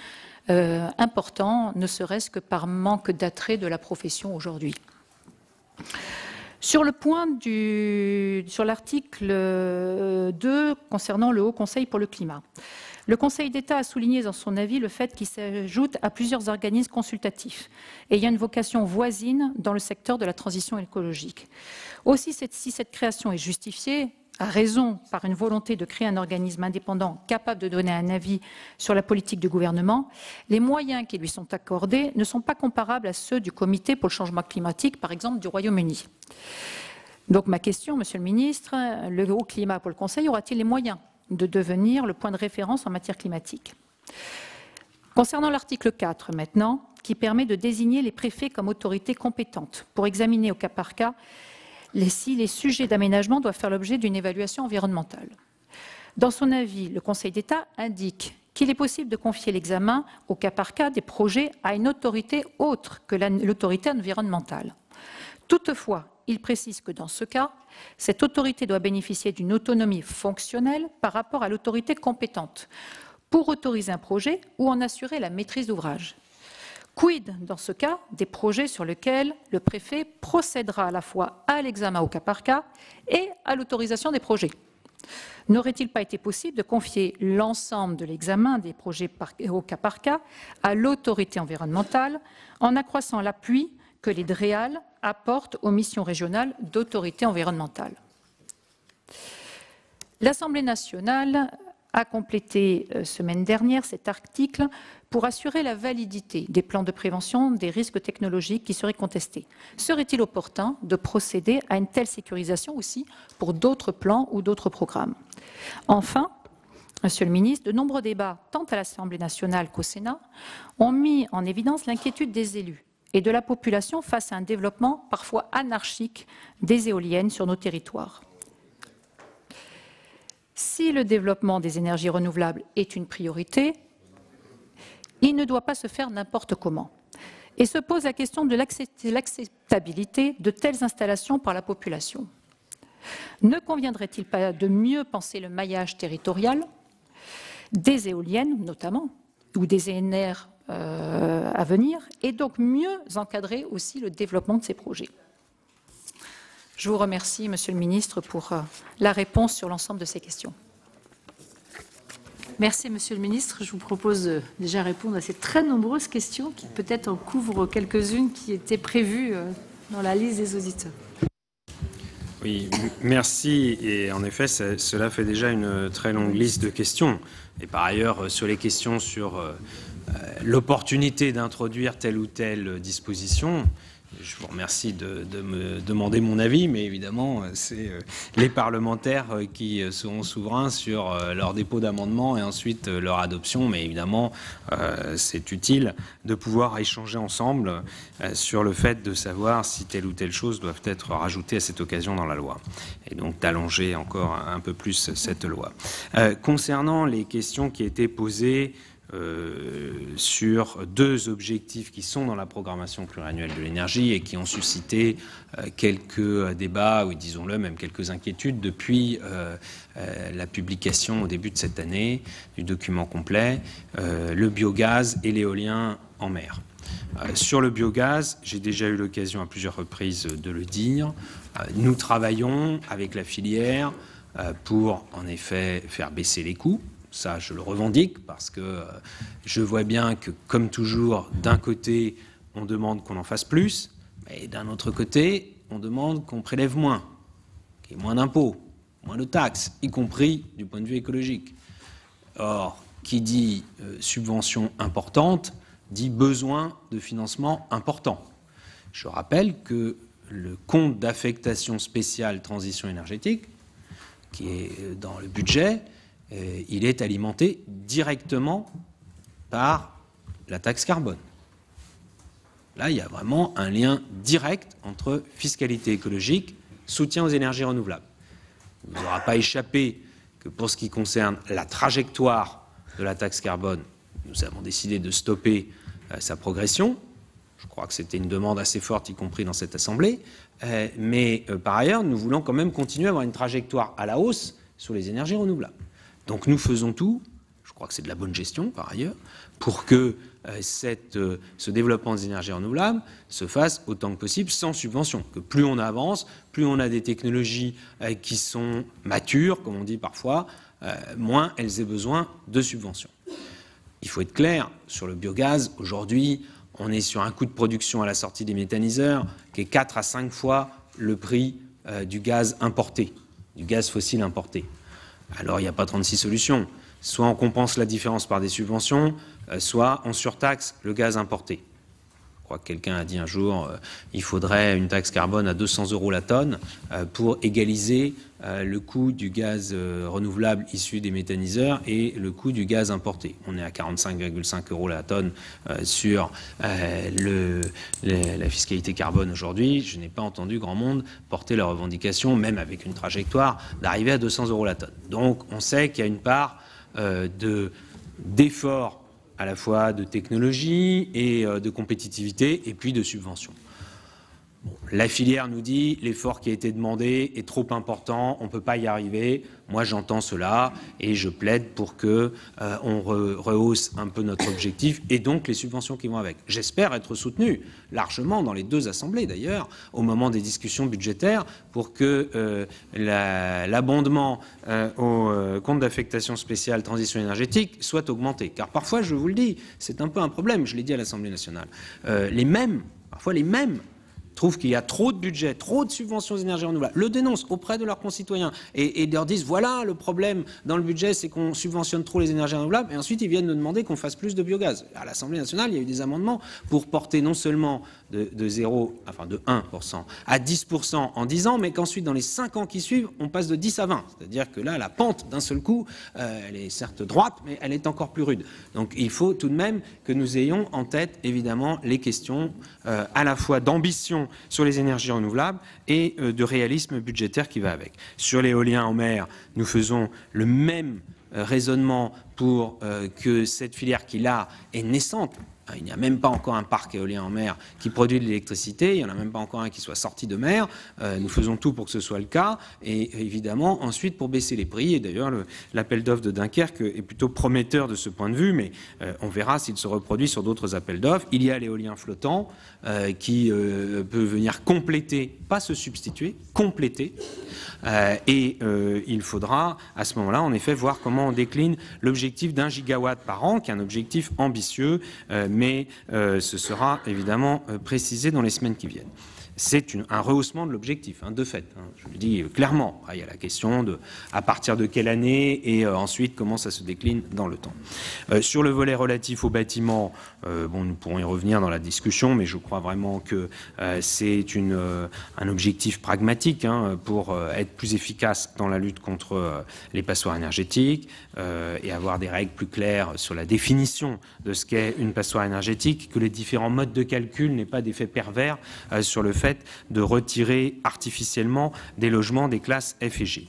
important, ne serait-ce que par manque d'attrait de la profession aujourd'hui. Sur l'article 2 concernant le Haut Conseil pour le climat, le Conseil d'État a souligné dans son avis le fait qu'il s'ajoute à plusieurs organismes consultatifs ayant une vocation voisine dans le secteur de la transition écologique. Aussi, si cette création est justifiée, à raison par une volonté de créer un organisme indépendant capable de donner un avis sur la politique du gouvernement, les moyens qui lui sont accordés ne sont pas comparables à ceux du Comité pour le changement climatique, par exemple du Royaume-Uni. Donc ma question, Monsieur le Ministre, le Haut Climat pour le Conseil aura-t-il les moyens de devenir le point de référence en matière climatique? Concernant l'article 4 maintenant, qui permet de désigner les préfets comme autorités compétentes pour examiner au cas par cas si les sujets d'aménagement doivent faire l'objet d'une évaluation environnementale. Dans son avis, le Conseil d'État indique qu'il est possible de confier l'examen au cas par cas des projets à une autorité autre que l'autorité environnementale. Toutefois, il précise que dans ce cas, cette autorité doit bénéficier d'une autonomie fonctionnelle par rapport à l'autorité compétente pour autoriser un projet ou en assurer la maîtrise d'ouvrage. Quid, dans ce cas, des projets sur lesquels le préfet procédera à la fois à l'examen au cas par cas et à l'autorisation des projets? N'aurait-il pas été possible de confier l'ensemble de l'examen des projets au cas par cas à l'autorité environnementale en accroissant l'appui que les DREAL apporte aux missions régionales d'autorité environnementale. L'Assemblée nationale a complété semaine dernière cet article pour assurer la validité des plans de prévention des risques technologiques qui seraient contestés. Serait-il opportun de procéder à une telle sécurisation aussi pour d'autres plans ou d'autres programmes? Enfin, Monsieur le ministre, de nombreux débats, tant à l'Assemblée nationale qu'au Sénat, ont mis en évidence l'inquiétude des élus et de la population face à un développement parfois anarchique des éoliennes sur nos territoires. Si le développement des énergies renouvelables est une priorité, il ne doit pas se faire n'importe comment. Et se pose la question de l'acceptabilité de telles installations par la population. Ne conviendrait-il pas de mieux penser le maillage territorial des éoliennes, notamment, ou des ENR à venir, et donc mieux encadrer aussi le développement de ces projets? Je vous remercie, Monsieur le ministre, pour la réponse sur l'ensemble de ces questions. Merci, Monsieur le ministre. Je vous propose de déjà répondre à ces très nombreuses questions qui peut-être en couvrent quelques-unes qui étaient prévues dans la liste des auditeurs. Oui, merci. Et en effet, cela fait déjà une très longue liste de questions. Et par ailleurs, sur les questions sur l'opportunité d'introduire telle ou telle disposition, je vous remercie de me demander mon avis, mais évidemment, c'est les parlementaires qui seront souverains sur leur dépôt d'amendements et ensuite leur adoption. Mais évidemment, c'est utile de pouvoir échanger ensemble sur le fait de savoir si telle ou telle chose doivent être rajoutées à cette occasion dans la loi. Et donc d'allonger encore un peu plus cette loi. Concernant les questions qui étaient posées sur deux objectifs qui sont dans la programmation pluriannuelle de l'énergie et qui ont suscité quelques débats, ou disons-le, même quelques inquiétudes depuis la publication au début de cette année du document complet, le biogaz et l'éolien en mer. Sur le biogaz, j'ai déjà eu l'occasion à plusieurs reprises de le dire, nous travaillons avec la filière pour en effet faire baisser les coûts. Ça, je le revendique parce que je vois bien que, comme toujours, d'un côté, on demande qu'on en fasse plus, mais d'un autre côté, on demande qu'on prélève moins, qu'il y ait moins d'impôts, moins de taxes, y compris du point de vue écologique. Or, qui dit subvention importante, dit besoin de financement important. Je rappelle que le compte d'affectation spéciale transition énergétique, qui est dans le budget, il est alimenté directement par la taxe carbone. Là, il y a vraiment un lien direct entre fiscalité écologique, soutien aux énergies renouvelables. Il ne vous aura pas échappé que pour ce qui concerne la trajectoire de la taxe carbone, nous avons décidé de stopper sa progression. Je crois que c'était une demande assez forte, y compris dans cette Assemblée. Mais par ailleurs, nous voulons quand même continuer à avoir une trajectoire à la hausse sur les énergies renouvelables. Donc nous faisons tout, je crois que c'est de la bonne gestion par ailleurs, pour que ce développement des énergies renouvelables se fasse autant que possible sans subvention. Que plus on avance, plus on a des technologies qui sont matures, comme on dit parfois, moins elles aient besoin de subventions. Il faut être clair, sur le biogaz, aujourd'hui, on est sur un coût de production à la sortie des méthaniseurs qui est 4 à 5 fois le prix du gaz importé, du gaz fossile importé. Alors il n'y a pas 36 solutions. Soit on compense la différence par des subventions, soit on surtaxe le gaz importé. Je crois que quelqu'un a dit un jour il faudrait une taxe carbone à 200 € la tonne pour égaliser le coût du gaz renouvelable issu des méthaniseurs et le coût du gaz importé. On est à 45,5 € la tonne sur la fiscalité carbone aujourd'hui. Je n'ai pas entendu grand monde porter la revendication, même avec une trajectoire, d'arriver à 200 € la tonne. Donc on sait qu'il y a une part d'effort à la fois de technologie et de compétitivité et puis de subventions. Bon, la filière nous dit l'effort qui a été demandé est trop important, on ne peut pas y arriver. Moi, j'entends cela et je plaide pour que on rehausse un peu notre objectif et donc les subventions qui vont avec. J'espère être soutenu largement dans les deux assemblées d'ailleurs au moment des discussions budgétaires pour que l'abondement au compte d'affectation spéciale transition énergétique soit augmenté. Car parfois, je vous le dis, c'est un peu un problème. Je l'ai dit à l'Assemblée nationale. Parfois les mêmes trouvent qu'il y a trop de budget, trop de subventions aux énergies renouvelables, le dénoncent auprès de leurs concitoyens et leur disent voilà le problème dans le budget, c'est qu'on subventionne trop les énergies renouvelables, et ensuite ils viennent nous demander qu'on fasse plus de biogaz. À l'Assemblée nationale, il y a eu des amendements pour porter non seulement de 1% à 10% en 10 ans, mais qu'ensuite dans les 5 ans qui suivent, on passe de 10 à 20. C'est-à-dire que là, la pente d'un seul coup, elle est certes droite, mais elle est encore plus rude. Donc il faut tout de même que nous ayons en tête évidemment les questions à la fois d'ambition sur les énergies renouvelables et de réalisme budgétaire qui va avec. Sur l'éolien en mer, nous faisons le même raisonnement pour que cette filière qui là est naissante. Il n'y a même pas encore un parc éolien en mer qui produit de l'électricité, il n'y en a même pas encore un qui soit sorti de mer. Nous faisons tout pour que ce soit le cas, et évidemment ensuite pour baisser les prix. Et d'ailleurs l'appel d'offres de Dunkerque est plutôt prometteur de ce point de vue, mais on verra s'il se reproduit sur d'autres appels d'offres. Il y a l'éolien flottant qui peut venir compléter, pas se substituer, compléter. Et il faudra à ce moment-là en effet voir comment on décline l'objectif d'1 gigawatt par an, qui est un objectif ambitieux, mais ce sera évidemment précisé dans les semaines qui viennent. C'est un rehaussement de l'objectif, de fait. Je le dis clairement. Il y a la question de à partir de quelle année et ensuite comment ça se décline dans le temps. Sur le volet relatif au bâtiment, nous pourrons y revenir dans la discussion, mais je crois vraiment que c'est un objectif pragmatique pour être plus efficace dans la lutte contre les passoires énergétiques et avoir des règles plus claires sur la définition de ce qu'est une passoire énergétique, que les différents modes de calcul n'aient pas d'effet pervers sur le fait de retirer artificiellement des logements des classes F et G.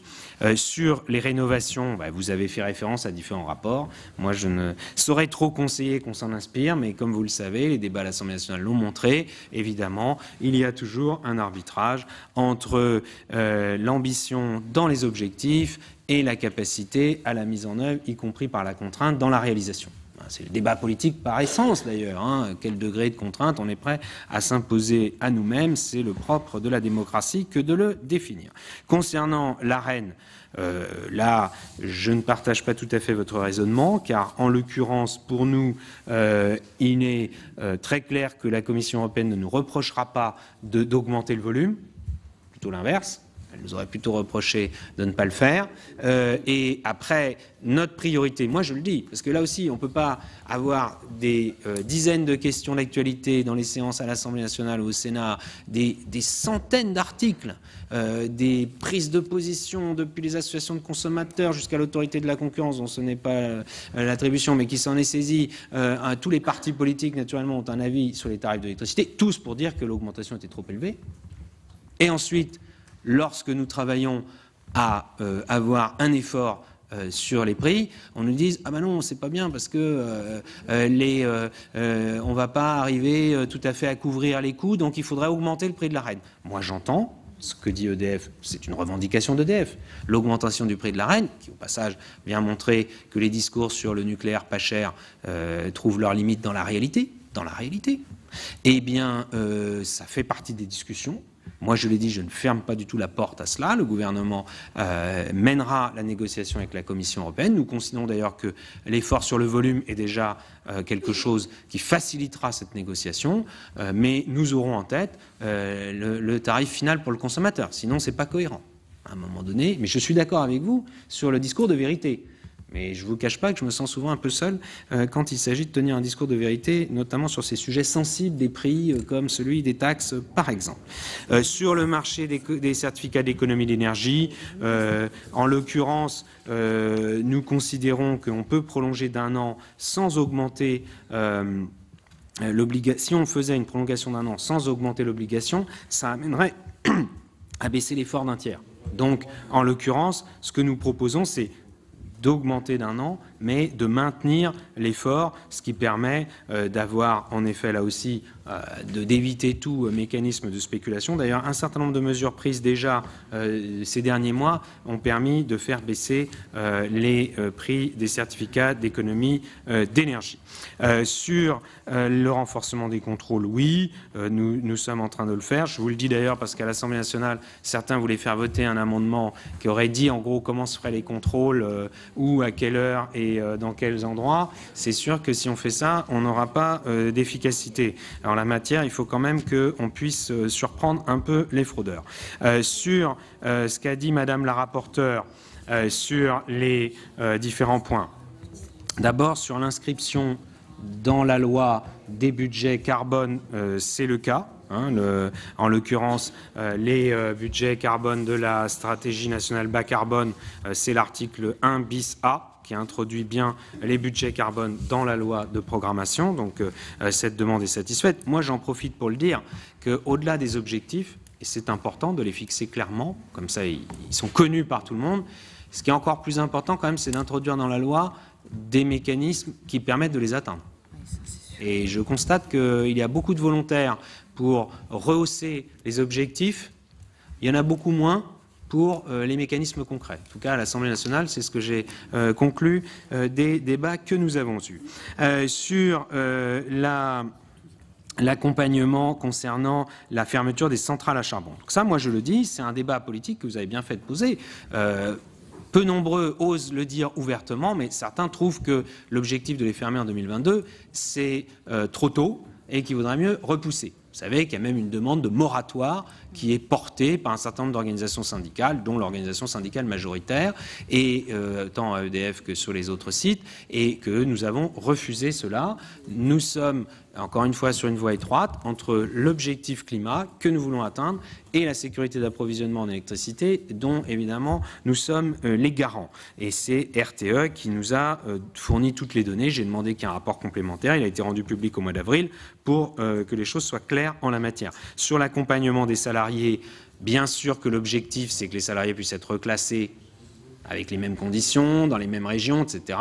Sur les rénovations, vous avez fait référence à différents rapports. Moi, je ne saurais trop conseiller qu'on s'en inspire, mais comme vous le savez, les débats à l'Assemblée nationale l'ont montré. Évidemment, il y a toujours un arbitrage entre l'ambition dans les objectifs et la capacité à la mise en œuvre, y compris par la contrainte, dans la réalisation. C'est le débat politique par essence d'ailleurs. Quel degré de contrainte on est prêt à s'imposer à nous-mêmes? C'est le propre de la démocratie que de le définir. Concernant l'Arenh, là, je ne partage pas tout à fait votre raisonnement, car en l'occurrence, pour nous, il est très clair que la Commission européenne ne nous reprochera pas d'augmenter le volume, plutôt l'inverse. Elle nous aurait plutôt reproché de ne pas le faire. Et après, notre priorité, moi je le dis, parce que là aussi, on ne peut pas avoir des dizaines de questions d'actualité dans les séances à l'Assemblée nationale ou au Sénat, des centaines d'articles, des prises de position depuis les associations de consommateurs jusqu'à l'autorité de la concurrence, dont ce n'est pas l'attribution, mais qui s'en est saisie. Tous les partis politiques, naturellement, ont un avis sur les tarifs de l'électricité, tous pour dire que l'augmentation était trop élevée. Et ensuite, lorsque nous travaillons à avoir un effort sur les prix, on nous dit ah ben non, c'est pas bien parce que on va pas arriver tout à fait à couvrir les coûts, donc il faudrait augmenter le prix de l'Arenh. Moi j'entends ce que dit EDF, c'est une revendication d'EDF. L'augmentation du prix de l'Arenh, qui au passage vient montrer que les discours sur le nucléaire pas cher trouvent leurs limites dans la réalité. Eh bien, ça fait partie des discussions. Moi, je l'ai dit, je ne ferme pas du tout la porte à cela. Le gouvernement mènera la négociation avec la Commission européenne. Nous considérons d'ailleurs que l'effort sur le volume est déjà quelque chose qui facilitera cette négociation, mais nous aurons en tête le tarif final pour le consommateur. Sinon, ce n'est pas cohérent à un moment donné. Mais je suis d'accord avec vous sur le discours de vérité. Mais je ne vous cache pas que je me sens souvent un peu seul quand il s'agit de tenir un discours de vérité, notamment sur ces sujets sensibles des prix, comme celui des taxes, par exemple. Sur le marché des certificats d'économie d'énergie, en l'occurrence, nous considérons qu'on peut prolonger d'1 an sans augmenter l'obligation. Si on faisait une prolongation d'1 an sans augmenter l'obligation, ça amènerait à baisser l'effort d'1 tiers. Donc, en l'occurrence, ce que nous proposons, c'est d'augmenter d'1 an, mais de maintenir l'effort, ce qui permet d'avoir, en effet, là aussi, d'éviter tout mécanisme de spéculation. D'ailleurs, un certain nombre de mesures prises déjà ces derniers mois ont permis de faire baisser les prix des certificats d'économie d'énergie. Sur le renforcement des contrôles, oui, nous sommes en train de le faire. Je vous le dis d'ailleurs parce qu'à l'Assemblée nationale, certains voulaient faire voter un amendement qui aurait dit, en gros, comment se feraient les contrôles, où, à quelle heure et et dans quels endroits, c'est sûr que si on fait ça, on n'aura pas d'efficacité. Alors, en la matière, il faut quand même qu'on puisse surprendre un peu les fraudeurs. Sur ce qu'a dit Madame la rapporteure, sur les différents points. D'abord, sur l'inscription dans la loi des budgets carbone, c'est le cas. En l'occurrence, les budgets carbone de la stratégie nationale bas carbone, c'est l'article 1 bis A qui introduit bien les budgets carbone dans la loi de programmation. Donc, cette demande est satisfaite. Moi, j'en profite pour le dire qu'au-delà des objectifs, et c'est important de les fixer clairement, comme ça ils sont connus par tout le monde, ce qui est encore plus important quand même, c'est d'introduire dans la loi des mécanismes qui permettent de les atteindre. Et je constate qu'il y a beaucoup de volontaires pour rehausser les objectifs, il y en a beaucoup moins pour les mécanismes concrets. En tout cas, à l'Assemblée nationale, c'est ce que j'ai conclu des débats que nous avons eus. Sur l'accompagnement concernant la fermeture des centrales à charbon. Donc ça, moi je le dis, c'est un débat politique que vous avez bien fait de poser. Peu nombreux osent le dire ouvertement, mais certains trouvent que l'objectif de les fermer en 2022, c'est trop tôt et qu'il vaudrait mieux repousser. Vous savez qu'il y a même une demande de moratoire qui est portée par un certain nombre d'organisations syndicales, dont l'organisation syndicale majoritaire, et tant à EDF que sur les autres sites, et que nous avons refusé cela. Nous sommes, encore une fois, sur une voie étroite entre l'objectif climat que nous voulons atteindre et la sécurité d'approvisionnement en électricité, dont, évidemment, nous sommes les garants. Et c'est RTE qui nous a fourni toutes les données. J'ai demandé qu'il y ait un rapport complémentaire. Il a été rendu public au mois d'avril pour que les choses soient claires en la matière. Sur l'accompagnement des salariés, bien sûr que l'objectif, c'est que les salariés puissent être reclassés avec les mêmes conditions, dans les mêmes régions, etc.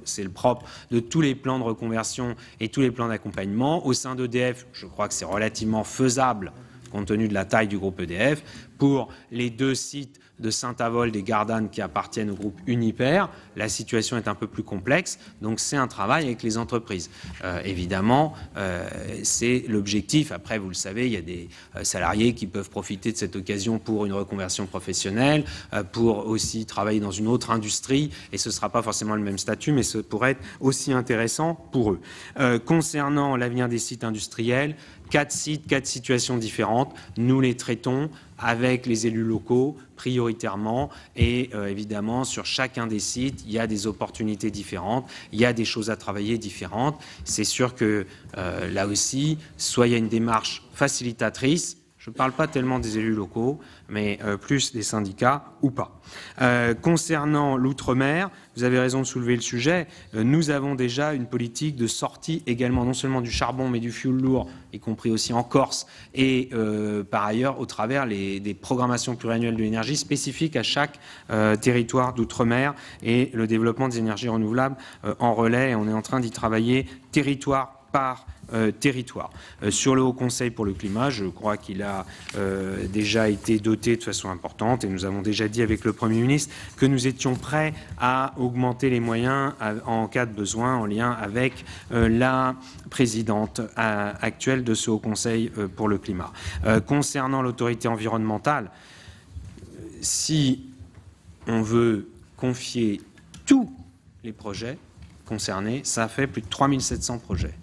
C'est le propre de tous les plans de reconversion et tous les plans d'accompagnement. Au sein d'EDF, je crois que c'est relativement faisable, compte tenu de la taille du groupe EDF. Pour les 2 sites de Saint-Avold et Gardanne qui appartiennent au groupe Uniper, la situation est un peu plus complexe, donc c'est un travail avec les entreprises. Évidemment, c'est l'objectif. Après, vous le savez, il y a des salariés qui peuvent profiter de cette occasion pour une reconversion professionnelle, pour aussi travailler dans une autre industrie, et ce ne sera pas forcément le même statut, mais ce pourrait être aussi intéressant pour eux. Concernant l'avenir des sites industriels, 4 sites, 4 situations différentes, nous les traitons avec les élus locaux prioritairement et évidemment sur chacun des sites il y a des opportunités différentes, il y a des choses à travailler différentes. C'est sûr que là aussi, soit il y a une démarche facilitatrice, je ne parle pas tellement des élus locaux, mais plus des syndicats ou pas. Concernant l'outre-mer, vous avez raison de soulever le sujet. Nous avons déjà une politique de sortie également, non seulement du charbon, mais du fioul lourd, y compris aussi en Corse, et par ailleurs au travers des programmations pluriannuelles de l'énergie spécifiques à chaque territoire d'outre-mer et le développement des énergies renouvelables en relais. Et on est en train d'y travailler territoire par territoire. Sur le Haut Conseil pour le climat, je crois qu'il a déjà été doté de façon importante et nous avons déjà dit avec le Premier ministre que nous étions prêts à augmenter les moyens en cas de besoin en lien avec la présidente actuelle de ce Haut Conseil pour le climat. Concernant l'autorité environnementale, si on veut confier tous les projets concernés, ça fait plus de 3700 projets.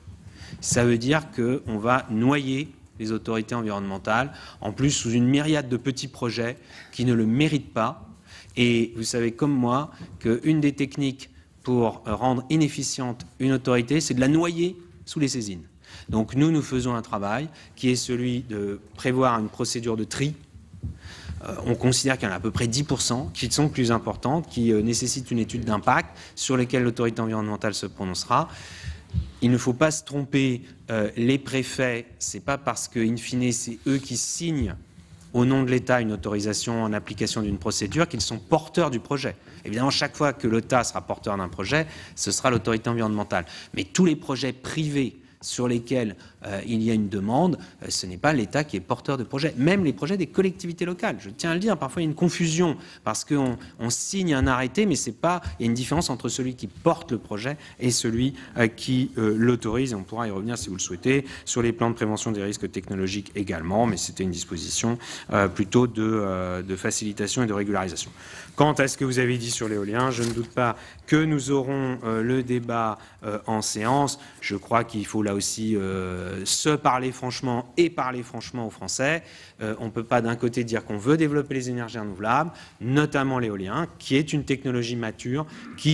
Ça veut dire qu'on va noyer les autorités environnementales, en plus sous une myriade de petits projets qui ne le méritent pas. Et vous savez comme moi qu'une des techniques pour rendre inefficiente une autorité, c'est de la noyer sous les saisines. Donc nous faisons un travail qui est celui de prévoir une procédure de tri. On considère qu'il y en a à peu près 10% qui sont plus importantes, qui nécessitent une étude d'impact sur lesquelles l'autorité environnementale se prononcera. Il ne faut pas se tromper, les préfets, ce n'est pas parce qu'in fine, c'est eux qui signent au nom de l'État une autorisation en application d'une procédure qu'ils sont porteurs du projet. Évidemment, chaque fois que l'État sera porteur d'un projet, ce sera l'autorité environnementale. Mais tous les projets privés sur lesquels il y a une demande, ce n'est pas l'État qui est porteur de projet. Même les projets des collectivités locales. Je tiens à le dire, parfois il y a une confusion parce qu'on signe un arrêté, mais c'est pas, il y a une différence entre celui qui porte le projet et celui qui l'autorise. Et on pourra y revenir si vous le souhaitez, sur les plans de prévention des risques technologiques également, mais c'était une disposition plutôt de facilitation et de régularisation. Quant à ce que vous avez dit sur l'éolien, je ne doute pas que nous aurons le débat en séance. Je crois qu'il faut là aussi se parler franchement et parler franchement aux Français. On ne peut pas d'un côté dire qu'on veut développer les énergies renouvelables, notamment l'éolien, qui est une technologie mature,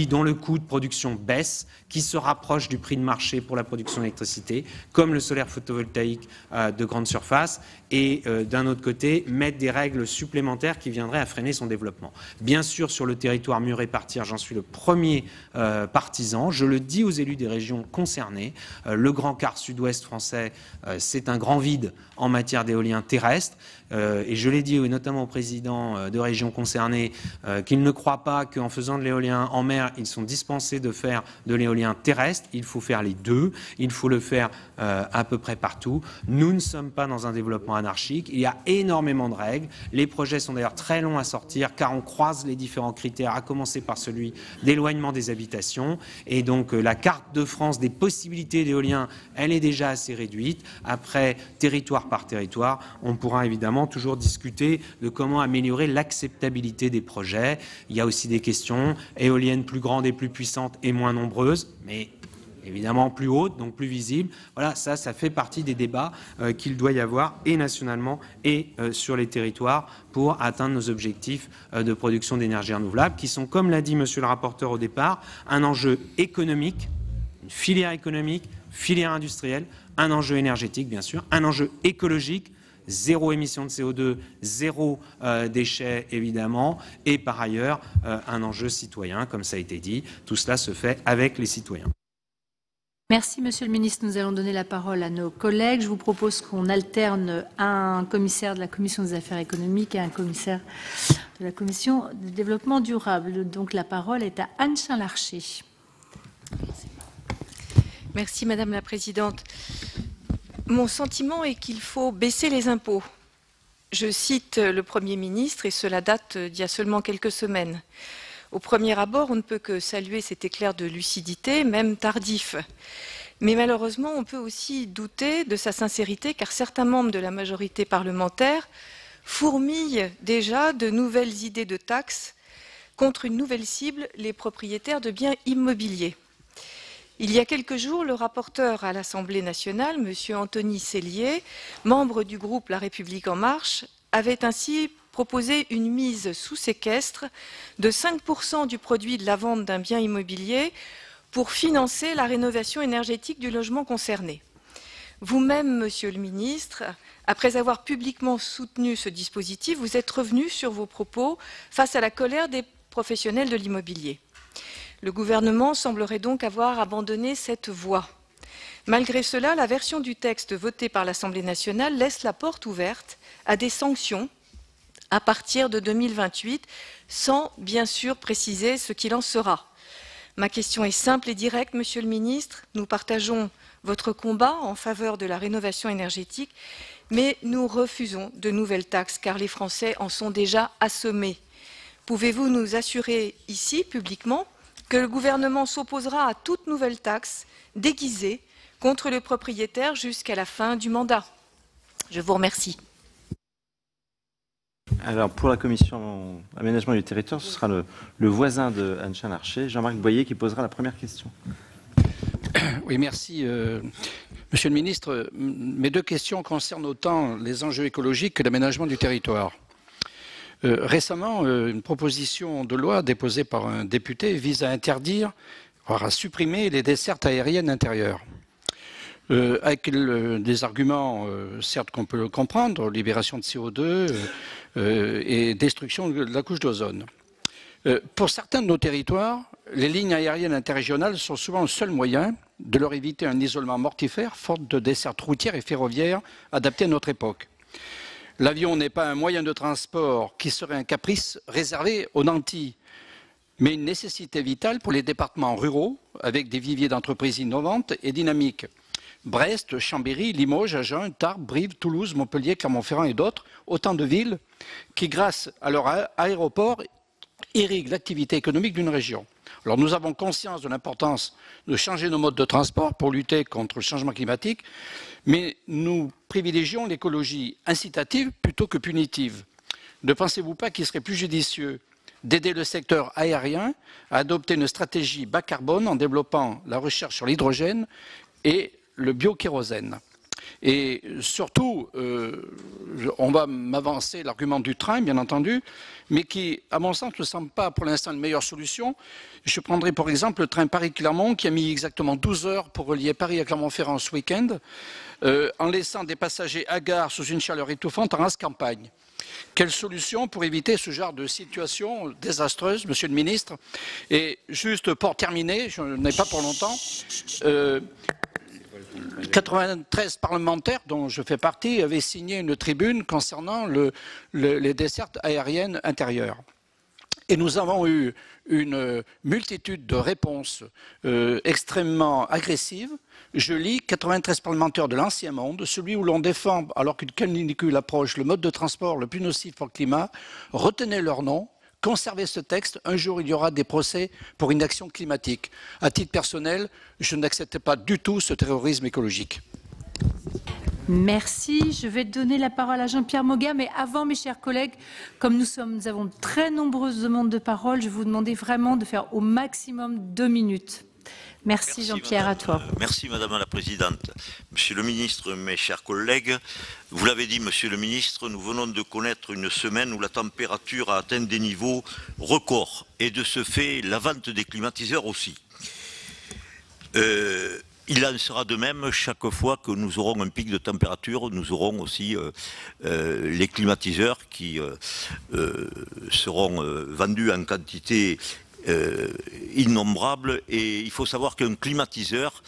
dont le coût de production baisse, qui se rapproche du prix de marché pour la production d'électricité, comme le solaire photovoltaïque de grande surface, et d'un autre côté, mettre des règles supplémentaires qui viendraient à freiner son développement. Bien sûr, sur le territoire mieux répartir, j'en suis le premier partisan. Je le dis aux élus des régions concernées. Le grand quart sud-ouest français, c'est un grand vide en matière d'éolien terrestre. Et je l'ai dit notamment aux présidents de régions concernées qu'ils ne croient pas qu'en faisant de l'éolien en mer, ils sont dispensés de faire de l'éolien terrestre. Il faut faire les deux. Il faut le faire à peu près partout. Nous ne sommes pas dans un développement anarchique. Il y a énormément de règles. Les projets sont d'ailleurs très longs à sortir car on croise les différents critères, à commencer par celui d'éloignement des habitations. Et donc la carte de France des possibilités d'éolien, elle est déjà assez réduite. Après, territoire par territoire, on pourra évidemment toujours discuter de comment améliorer l'acceptabilité des projets. Il y a aussi des questions éoliennes plus grandes et plus puissantes et moins nombreuses, mais évidemment plus hautes, donc plus visibles. Voilà, ça fait partie des débats qu'il doit y avoir et nationalement et sur les territoires pour atteindre nos objectifs de production d'énergie renouvelable qui sont, comme l'a dit monsieur le rapporteur au départ, un enjeu économique, une filière économique, filière industrielle, un enjeu énergétique bien sûr, un enjeu écologique, zéro émission de CO2, zéro déchets évidemment, et par ailleurs un enjeu citoyen, comme ça a été dit. Tout cela se fait avec les citoyens. Merci Monsieur le Ministre. Nous allons donner la parole à nos collègues. Je vous propose qu'on alterne un commissaire de la Commission des affaires économiques et un commissaire de la Commission du développement durable. Donc la parole est à Anne Chain-Larché. Merci Madame la Présidente. Mon sentiment est qu'il faut baisser les impôts. Je cite le Premier ministre, et cela date d'il y a seulement quelques semaines. Au premier abord, on ne peut que saluer cet éclair de lucidité, même tardif. Mais malheureusement, on peut aussi douter de sa sincérité, car certains membres de la majorité parlementaire fourmillent déjà de nouvelles idées de taxes contre une nouvelle cible, les propriétaires de biens immobiliers. Il y a quelques jours, le rapporteur à l'Assemblée nationale, M. Anthony Sellier, membre du groupe La République En Marche, avait ainsi proposé une mise sous séquestre de 5% du produit de la vente d'un bien immobilier pour financer la rénovation énergétique du logement concerné. Vous-même, Monsieur le Ministre, après avoir publiquement soutenu ce dispositif, vous êtes revenu sur vos propos face à la colère des professionnels de l'immobilier. Le gouvernement semblerait donc avoir abandonné cette voie. Malgré cela, la version du texte votée par l'Assemblée nationale laisse la porte ouverte à des sanctions à partir de 2028, sans bien sûr préciser ce qu'il en sera. Ma question est simple et directe, Monsieur le Ministre. Nous partageons votre combat en faveur de la rénovation énergétique, mais nous refusons de nouvelles taxes car les Français en sont déjà assommés. Pouvez-vous nous assurer ici, publiquement, que le gouvernement s'opposera à toute nouvelle taxe déguisée contre le propriétaire jusqu'à la fin du mandat? Je vous remercie. Alors, pour la commission aménagement du territoire, ce sera le voisin de Anne Chain-Larché, Jean-Marc Boyer, qui posera la première question. Oui, merci. Monsieur le ministre, mes deux questions concernent autant les enjeux écologiques que l'aménagement du territoire. Récemment, une proposition de loi déposée par un député vise à interdire, voire à supprimer les dessertes aériennes intérieures. Avec des arguments, certes qu'on peut comprendre, libération de CO2 et destruction de la couche d'ozone. Pour certains de nos territoires, les lignes aériennes interrégionales sont souvent le seul moyen de leur éviter un isolement mortifère, faute de dessertes routières et ferroviaires adaptées à notre époque. L'avion n'est pas un moyen de transport qui serait un caprice réservé aux nantis, mais une nécessité vitale pour les départements ruraux, avec des viviers d'entreprises innovantes et dynamiques. Brest, Chambéry, Limoges, Agen, Tarbes, Brive, Toulouse, Montpellier, Clermont-Ferrand et d'autres, autant de villes qui, grâce à leur aéroport, irriguent l'activité économique d'une région. Alors nous avons conscience de l'importance de changer nos modes de transport pour lutter contre le changement climatique, mais nous privilégions l'écologie incitative plutôt que punitive. Ne pensez-vous pas qu'il serait plus judicieux d'aider le secteur aérien à adopter une stratégie bas carbone en développant la recherche sur l'hydrogène et le biokérosène? Et surtout, on va m'avancer l'argument du train, bien entendu, mais qui, à mon sens, ne semble pas pour l'instant une meilleure solution. Je prendrai pour exemple le train Paris-Clermont, qui a mis exactement 12 heures pour relier Paris à Clermont-Ferrand ce week-end, en laissant des passagers hagards sous une chaleur étouffante en race campagne. Quelle solution pour éviter ce genre de situation désastreuse, Monsieur le Ministre? Et juste pour terminer, je n'ai pas pour longtemps, 93 parlementaires, dont je fais partie, avaient signé une tribune concernant les dessertes aériennes intérieures. Et nous avons eu une multitude de réponses extrêmement agressives. Je lis 93 parlementaires de l'ancien monde, celui où l'on défend, alors qu'une canicule approche, le mode de transport le plus nocif pour le climat. Retenez leur nom, conservez ce texte. Un jour, il y aura des procès pour inaction climatique. À titre personnel, je n'accepte pas du tout ce terrorisme écologique. Merci. Je vais donner la parole à Jean-Pierre Moga, mais avant, mes chers collègues, comme nous avons de très nombreuses demandes de parole, je vais vous demander vraiment de faire au maximum 2 minutes. Merci Jean-Pierre, à toi. Merci Madame la Présidente. Monsieur le Ministre, mes chers collègues, vous l'avez dit Monsieur le Ministre, nous venons de connaître une semaine où la température a atteint des niveaux records et de ce fait la vente des climatiseurs aussi. Il en sera de même chaque fois que nous aurons un pic de température, nous aurons aussi les climatiseurs qui seront vendus en quantité innombrables. Et il faut savoir qu'un climatiseur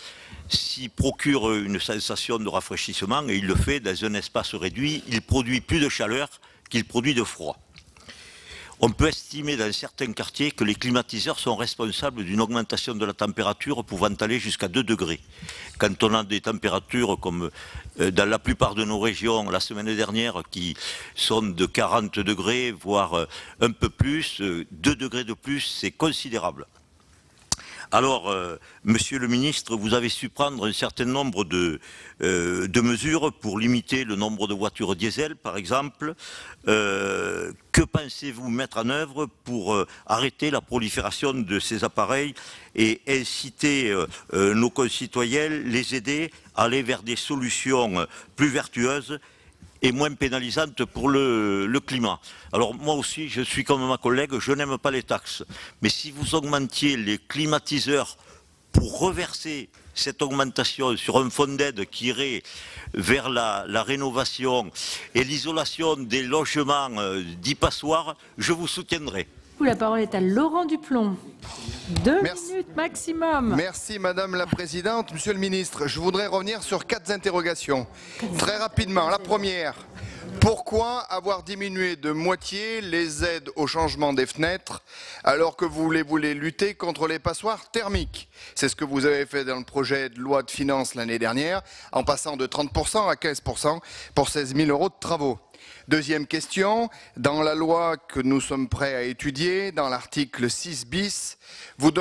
s'y procure une sensation de rafraîchissement et il le fait dans un espace réduit, il produit plus de chaleur qu'il produit de froid. On peut estimer dans certains quartiers que les climatiseurs sont responsables d'une augmentation de la température pouvant aller jusqu'à 2 degrés. Quand on a des températures comme dans la plupart de nos régions la semaine dernière qui sont de 40 degrés, voire un peu plus, 2 degrés de plus, c'est considérable. Alors, Monsieur le Ministre, vous avez su prendre un certain nombre de mesures pour limiter le nombre de voitures diesel, par exemple. Que pensez-vous mettre en œuvre pour arrêter la prolifération de ces appareils et inciter nos concitoyens, les aider à aller vers des solutions plus vertueuses et moins pénalisante pour le climat. Alors moi aussi, je suis comme ma collègue, je n'aime pas les taxes. Mais si vous augmentiez les climatiseurs pour reverser cette augmentation sur un fonds d'aide qui irait vers la rénovation et l'isolation des logements dits passoires, je vous soutiendrai. La parole est à Laurent Duplomb. 2 minutes maximum. Merci Madame la Présidente. Monsieur le Ministre, je voudrais revenir sur 4 interrogations. Très rapidement. La première, pourquoi avoir diminué de moitié les aides au changement des fenêtres alors que vous voulez lutter contre les passoires thermiques? C'est ce que vous avez fait dans le projet de loi de finances l'année dernière, en passant de 30% à 15% pour 16 000 € de travaux. Deuxième question, dans la loi que nous sommes prêts à étudier, dans l'article 6 bis, vous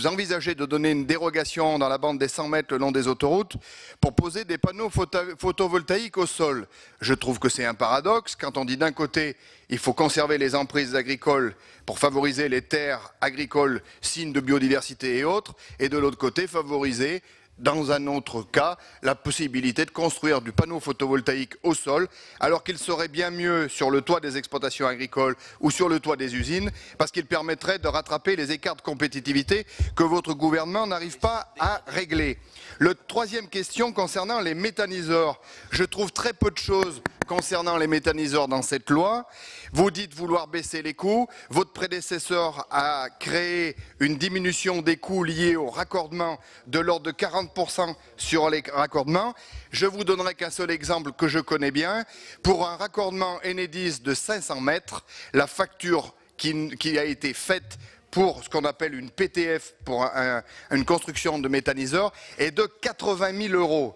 envisagez de donner une dérogation dans la bande des 100 mètres le long des autoroutes pour poser des panneaux photovoltaïques au sol. Je trouve que c'est un paradoxe quand on dit d'un côté il faut conserver les emprises agricoles pour favoriser les terres agricoles, signes de biodiversité et autres, et de l'autre côté favoriser dans un autre cas, la possibilité de construire du panneau photovoltaïque au sol, alors qu'il serait bien mieux sur le toit des exploitations agricoles ou sur le toit des usines, parce qu'il permettrait de rattraper les écarts de compétitivité que votre gouvernement n'arrive pas à régler. Le troisième question concernant les méthaniseurs. Je trouve très peu de choses concernant les méthaniseurs dans cette loi. Vous dites vouloir baisser les coûts. Votre prédécesseur a créé une diminution des coûts liés au raccordement de l'ordre de 40% sur les raccordements. Je vous donnerai qu'un seul exemple que je connais bien. Pour un raccordement Enedis de 500 mètres, la facture qui a été faite pour ce qu'on appelle une PTF, pour une construction de méthaniseur, est de 80 000 €.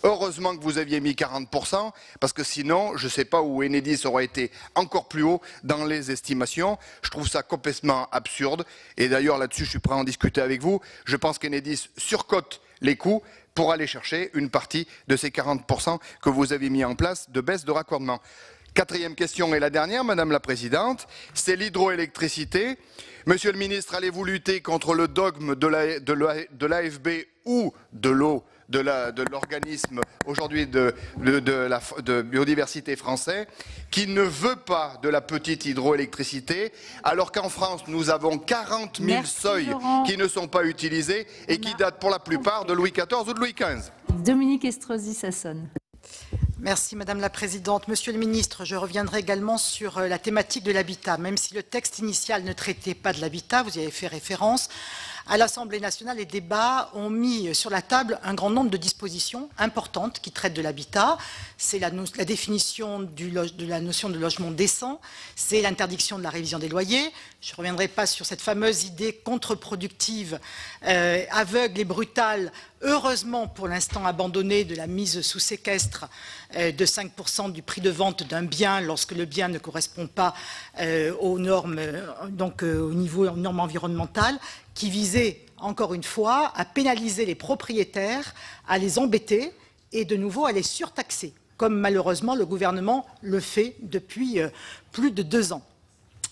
Heureusement que vous aviez mis 40%, parce que sinon, je ne sais pas où Enedis aurait été encore plus haut dans les estimations. Je trouve ça complètement absurde. Et d'ailleurs, là-dessus, je suis prêt à en discuter avec vous. Je pense qu'Enedis surcote les coûts pour aller chercher une partie de ces 40% que vous avez mis en place de baisse de raccordement. Quatrième question et la dernière, Madame la Présidente, c'est l'hydroélectricité. Monsieur le ministre, allez-vous lutter contre le dogme de l'AFB ou de l'eau de l'organisme aujourd'hui de biodiversité français, qui ne veut pas de la petite hydroélectricité, alors qu'en France, nous avons 40 000 seuils qui ne sont pas utilisés et qui datent pour la plupart de Louis XIV ou de Louis XV. Dominique Estrosi Sassone. Merci Madame la Présidente. Monsieur le Ministre, je reviendrai également sur la thématique de l'habitat. Même si le texte initial ne traitait pas de l'habitat, vous y avez fait référence, à l'Assemblée nationale, les débats ont mis sur la table un grand nombre de dispositions importantes qui traitent de l'habitat. C'est la définition de la notion de logement décent, c'est l'interdiction de la révision des loyers. Je ne reviendrai pas sur cette fameuse idée contre-productive, aveugle et brutale, heureusement pour l'instant abandonnée, de la mise sous séquestre de 5% du prix de vente d'un bien lorsque le bien ne correspond pas aux normes, au niveau normes environnementales, qui visait, encore une fois, à pénaliser les propriétaires, à les embêter et de nouveau à les surtaxer, comme malheureusement le gouvernement le fait depuis plus de 2 ans.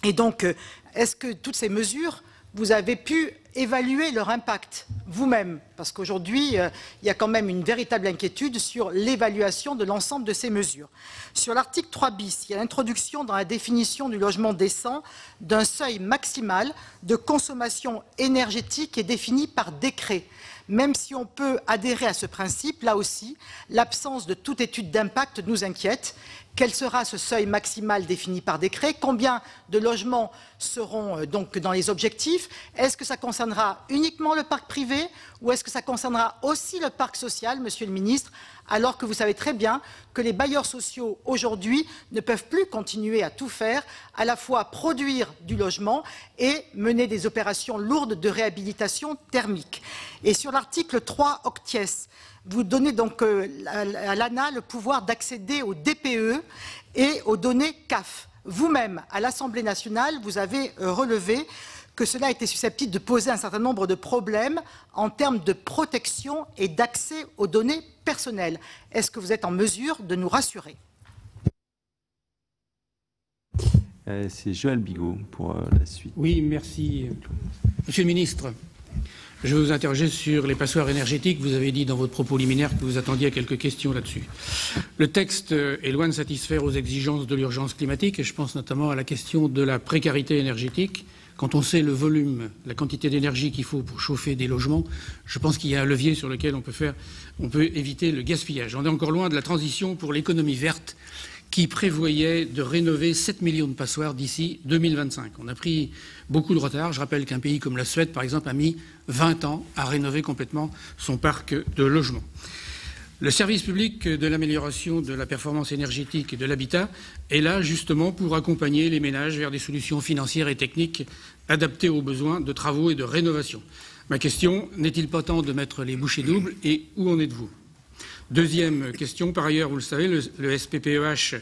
Et donc, est-ce que toutes ces mesures, vous avez pu évaluer leur impact vous-même? Parce qu'aujourd'hui, il y a quand même une véritable inquiétude sur l'évaluation de l'ensemble de ces mesures. Sur l'article 3 bis, il y a l'introduction dans la définition du logement décent d'un seuil maximal de consommation énergétique qui est défini par décret. Même si on peut adhérer à ce principe, là aussi, l'absence de toute étude d'impact nous inquiète. Quel sera ce seuil maximal défini par décret? Combien de logements seront donc dans les objectifs? Est-ce que ça concernera uniquement le parc privé ou est-ce que ça concernera aussi le parc social, Monsieur le Ministre, alors que vous savez très bien que les bailleurs sociaux aujourd'hui ne peuvent plus continuer à tout faire, à la fois produire du logement et mener des opérations lourdes de réhabilitation thermique. Et sur l'article 3 octies, vous donnez donc à l'ANA le pouvoir d'accéder aux DPE et aux données CAF. Vous-même, à l'Assemblée nationale, vous avez relevé que cela était susceptible de poser un certain nombre de problèmes en termes de protection et d'accès aux données personnelles. Est-ce que vous êtes en mesure de nous rassurer? C'est Joël Bigot pour la suite. Oui, merci. Monsieur le ministre, je vais vous interroger sur les passoires énergétiques. Vous avez dit dans votre propos liminaire que vous attendiez quelques questions là-dessus. Le texte est loin de satisfaire aux exigences de l'urgence climatique et je pense notamment à la question de la précarité énergétique. Quand on sait le volume, la quantité d'énergie qu'il faut pour chauffer des logements, je pense qu'il y a un levier sur lequel on peut éviter le gaspillage. On est encore loin de la transition pour l'économie verte qui prévoyait de rénover 7 millions de passoires d'ici 2025. On a pris beaucoup de retard. Je rappelle qu'un pays comme la Suède, par exemple, a mis 20 ans à rénover complètement son parc de logements. Le service public de l'amélioration de la performance énergétique et de l'habitat est là justement pour accompagner les ménages vers des solutions financières et techniques adaptées aux besoins de travaux et de rénovation. Ma question, n'est-il pas temps de mettre les bouchées doubles et où en êtes-vous? Deuxième question, par ailleurs, vous le savez, le SPPEH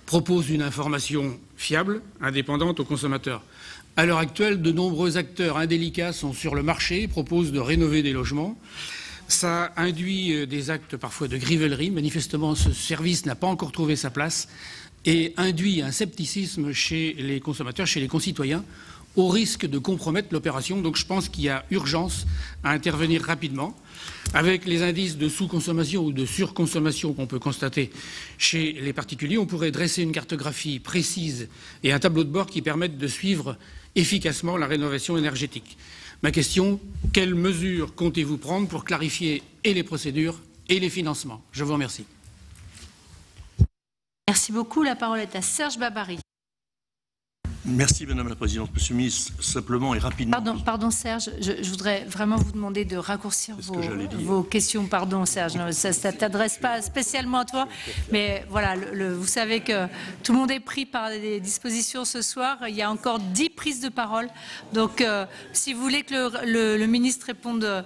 propose une information fiable, indépendante aux consommateurs. À l'heure actuelle, de nombreux acteurs indélicats sont sur le marché et proposent de rénover des logements. Ça induit des actes parfois de grivellerie. Manifestement, ce service n'a pas encore trouvé sa place et induit un scepticisme chez les consommateurs, chez les concitoyens, au risque de compromettre l'opération. Donc je pense qu'il y a urgence à intervenir rapidement. Avec les indices de sous-consommation ou de surconsommation qu'on peut constater chez les particuliers, on pourrait dresser une cartographie précise et un tableau de bord qui permettent de suivre efficacement la rénovation énergétique. Ma question, quelles mesures comptez-vous prendre pour clarifier et les procédures et les financements? Je vous remercie. Merci beaucoup. La parole est à Serge Babary. Merci Madame la Présidente. Monsieur le Ministre, simplement et rapidement. Pardon Serge, je voudrais vraiment vous demander de raccourcir vos questions. Pardon Serge, non, ça ne t'adresse pas spécialement à toi, mais voilà, vous savez que tout le monde est pris par des dispositions ce soir. Il y a encore 10 prises de parole. Donc si vous voulez que le ministre réponde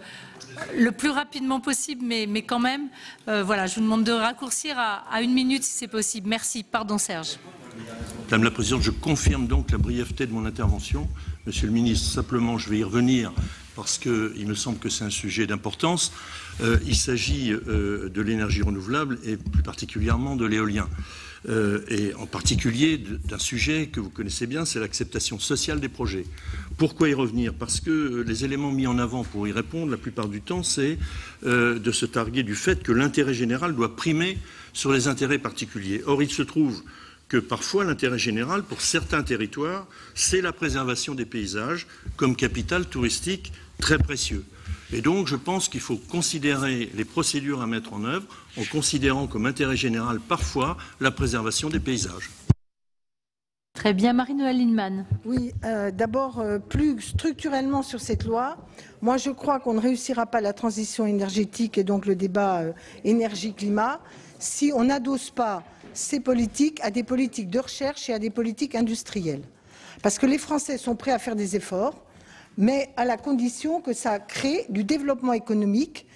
le plus rapidement possible, mais quand même, voilà, je vous demande de raccourcir à 1 minute si c'est possible. Merci. Pardon Serge. Madame la Présidente, je confirme donc la brièveté de mon intervention. Monsieur le Ministre, simplement, je vais y revenir parce qu'il me semble que c'est un sujet d'importance. Il s'agit de l'énergie renouvelable et plus particulièrement de l'éolien. Et en particulier d'un sujet que vous connaissez bien, c'est l'acceptation sociale des projets. Pourquoi y revenir? Parce que les éléments mis en avant pour y répondre, la plupart du temps, c'est de se targuer du fait que l'intérêt général doit primer sur les intérêts particuliers. Or, il se trouve que parfois l'intérêt général pour certains territoires, c'est la préservation des paysages comme capital touristique très précieux. Et donc je pense qu'il faut considérer les procédures à mettre en œuvre en considérant comme intérêt général parfois la préservation des paysages. Très bien, Marie-Noëlle Lienemann. Oui, d'abord, plus structurellement sur cette loi, moi je crois qu'on ne réussira pas la transition énergétique et donc le débat énergie-climat si on n'adosse pas ces politiques à des politiques de recherche et à des politiques industrielles. Parce que les Français sont prêts à faire des efforts, mais à la condition que ça crée du développement économique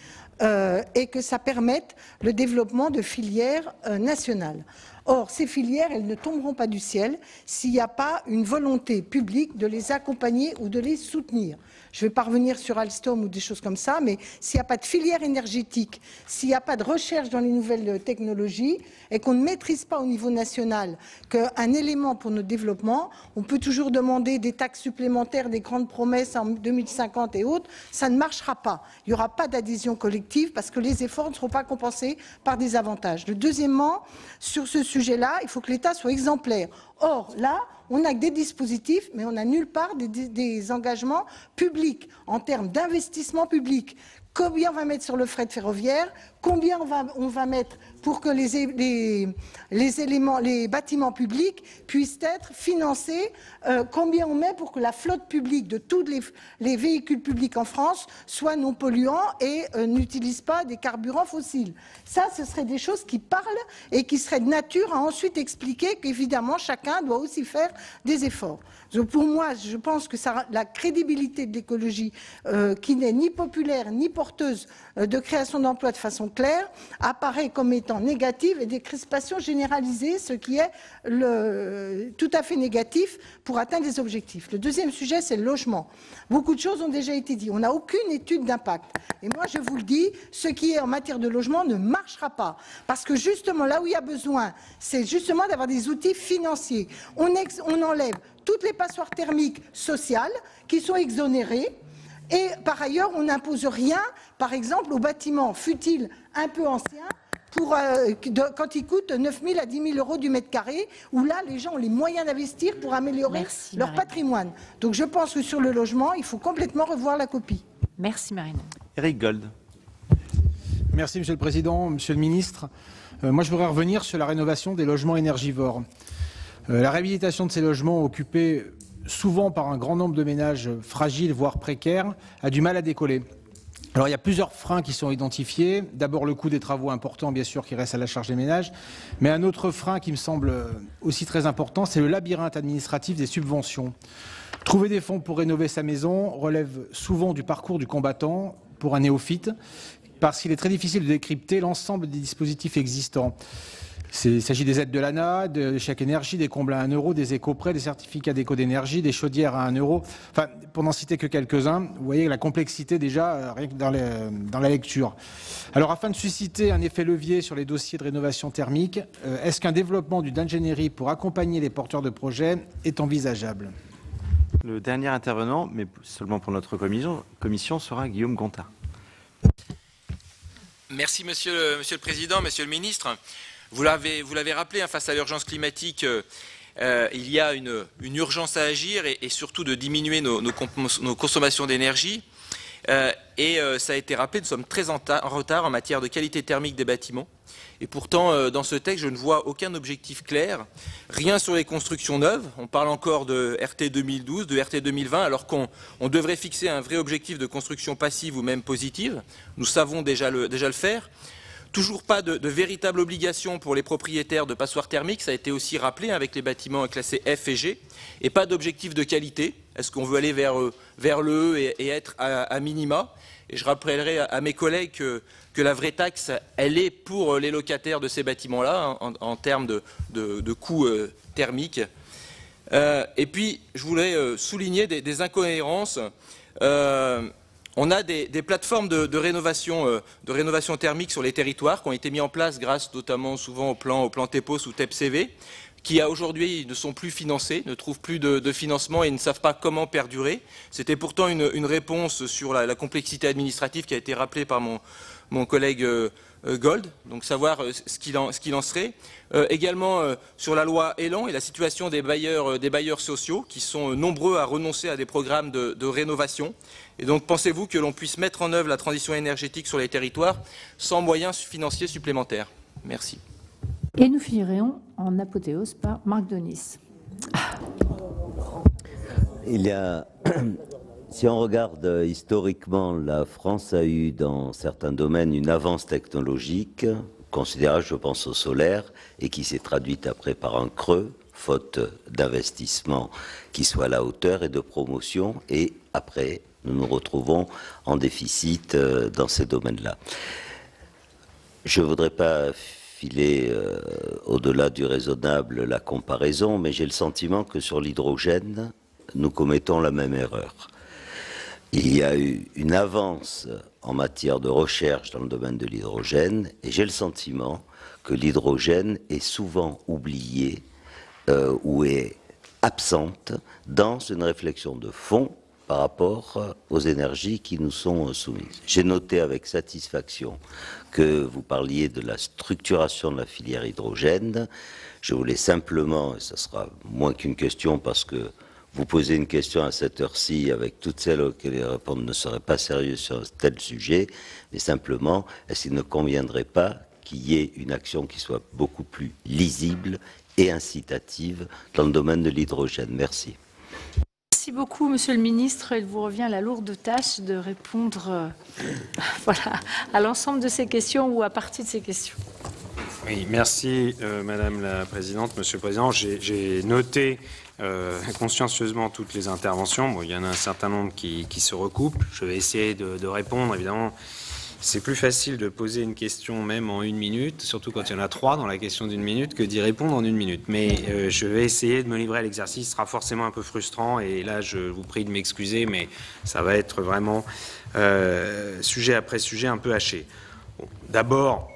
et que ça permette le développement de filières nationales. Or, ces filières, elles ne tomberont pas du ciel s'il n'y a pas une volonté publique de les accompagner ou de les soutenir. Je ne vais pas revenir sur Alstom ou des choses comme ça, mais s'il n'y a pas de filière énergétique, s'il n'y a pas de recherche dans les nouvelles technologies et qu'on ne maîtrise pas au niveau national qu'un élément pour notre développement, on peut toujours demander des taxes supplémentaires, des grandes promesses en 2050 et autres, ça ne marchera pas. Il n'y aura pas d'adhésion collective parce que les efforts ne seront pas compensés par des avantages. Deuxièmement, sur ce sujet-là, il faut que l'État soit exemplaire. Or, là, on n'a que des dispositifs, mais on n'a nulle part des engagements publics en termes d'investissement public. Combien on va mettre sur le fret ferroviaire? Combien on va mettre pour que les bâtiments publics puissent être financés? Combien on met pour que la flotte publique de tous les véhicules publics en France soit non polluants et n'utilise pas des carburants fossiles? Ça, ce serait des choses qui parlent et qui seraient de nature à ensuite expliquer qu'évidemment, chacun doit aussi faire des efforts. Donc pour moi, je pense que la crédibilité de l'écologie, qui n'est ni populaire ni porteuse de création d'emplois de façon claire, apparaît comme étant négative et des crispations généralisées, ce qui est tout à fait négatif pour atteindre les objectifs. Le deuxième sujet, c'est le logement. Beaucoup de choses ont déjà été dites. On n'a aucune étude d'impact. Et moi, je vous le dis, ce qui est en matière de logement ne marchera pas. Parce que justement, là où il y a besoin, c'est justement d'avoir des outils financiers. On enlève toutes les passoires thermiques sociales qui sont exonérées. Et par ailleurs, on n'impose rien, par exemple, aux bâtiments, fut-il un peu anciens, quand ils coûtent 9 000 à 10 000 euros du mètre carré, où là, les gens ont les moyens d'investir pour améliorer leur patrimoine. Donc je pense que sur le logement, il faut complètement revoir la copie. Merci Marine. Éric Gold. Merci Monsieur le Président, Monsieur le Ministre. Moi, je voudrais revenir sur la rénovation des logements énergivores. La réhabilitation de ces logements occupés souvent par un grand nombre de ménages fragiles, voire précaires, a du mal à décoller. Alors il y a plusieurs freins qui sont identifiés. D'abord le coût des travaux importants, bien sûr, qui reste à la charge des ménages. Mais un autre frein qui me semble aussi très important, c'est le labyrinthe administratif des subventions. Trouver des fonds pour rénover sa maison relève souvent du parcours du combattant pour un néophyte, parce qu'il est très difficile de décrypter l'ensemble des dispositifs existants. Il s'agit des aides de l'ANA, de chèque énergie, des combles à 1 euro, des éco-prêts, des certificats d'éco d'énergie, des chaudières à 1 euro. Enfin, pour n'en citer que quelques-uns, vous voyez la complexité déjà rien que dans la lecture. Alors, afin de susciter un effet levier sur les dossiers de rénovation thermique, est-ce qu'un développement d'une ingénierie pour accompagner les porteurs de projets est envisageable? Le dernier intervenant, mais seulement pour notre commission, sera Guillaume Gontard. Merci Monsieur le Président, Monsieur le Ministre. Vous l'avez rappelé, face à l'urgence climatique, il y a une urgence à agir et surtout de diminuer nos consommations d'énergie. Et ça a été rappelé, nous sommes très en retard en matière de qualité thermique des bâtiments. Et pourtant, dans ce texte, je ne vois aucun objectif clair, rien sur les constructions neuves. On parle encore de RT 2012, de RT 2020, alors qu'on devrait fixer un vrai objectif de construction passive ou même positive. Nous savons déjà le faire. Toujours pas de véritable obligation pour les propriétaires de passoires thermiques, ça a été aussi rappelé avec les bâtiments classés F et G, et pas d'objectif de qualité. Est-ce qu'on veut aller vers le E et être à minima? Et je rappellerai à mes collègues que la vraie taxe, elle est pour les locataires de ces bâtiments-là, en termes de coûts thermiques. Et puis, je voudrais souligner des incohérences. On a des plateformes de rénovation thermique sur les territoires qui ont été mis en place grâce notamment souvent au plan TEPOS ou TEPCV, qui aujourd'hui ne sont plus financés, ne trouvent plus de financement et ne savent pas comment perdurer. C'était pourtant une réponse sur la complexité administrative qui a été rappelée par mon collègue Gold, donc savoir ce qu'il en serait. Également sur la loi Elan et la situation des bailleurs sociaux qui sont nombreux à renoncer à des programmes de rénovation. Et donc pensez-vous que l'on puisse mettre en œuvre la transition énergétique sur les territoires sans moyens financiers supplémentaires? Merci. Et nous finirons en apothéose par Marc Denis. Si on regarde historiquement, la France a eu dans certains domaines une avance technologique considérable, je pense au solaire, et qui s'est traduite après par un creux, faute d'investissement qui soit à la hauteur et de promotion, et après nous nous retrouvons en déficit dans ces domaines-là. Je ne voudrais pas filer au-delà du raisonnable la comparaison, mais j'ai le sentiment que sur l'hydrogène, nous commettons la même erreur. Il y a eu une avance en matière de recherche dans le domaine de l'hydrogène, et j'ai le sentiment que l'hydrogène est souvent oublié ou est absente dans une réflexion de fond par rapport aux énergies qui nous sont soumises. J'ai noté avec satisfaction que vous parliez de la structuration de la filière hydrogène. Je voulais simplement, et ce sera moins qu'une question parce que vous posez une question à cette heure-ci avec toutes celles auxquelles les réponses ne seraient pas sérieuses sur un tel sujet, mais simplement, est-ce qu'il ne conviendrait pas qu'il y ait une action qui soit beaucoup plus lisible et incitative dans le domaine de l'hydrogène? Merci. Merci beaucoup, Monsieur le Ministre. Il vous revient la lourde tâche de répondre à l'ensemble de ces questions ou à partie de ces questions. Oui, merci Madame la Présidente, Monsieur le Président. J'ai noté consciencieusement toutes les interventions. Bon, il y en a un certain nombre qui se recoupent. Je vais essayer de répondre. Évidemment, c'est plus facile de poser une question même en 1 minute, surtout quand il y en a 3 dans la question d'1 minute, que d'y répondre en 1 minute. Mais je vais essayer de me livrer à l'exercice. Ce sera forcément un peu frustrant et là, je vous prie de m'excuser, mais ça va être vraiment sujet après sujet un peu haché. Bon, d'abord,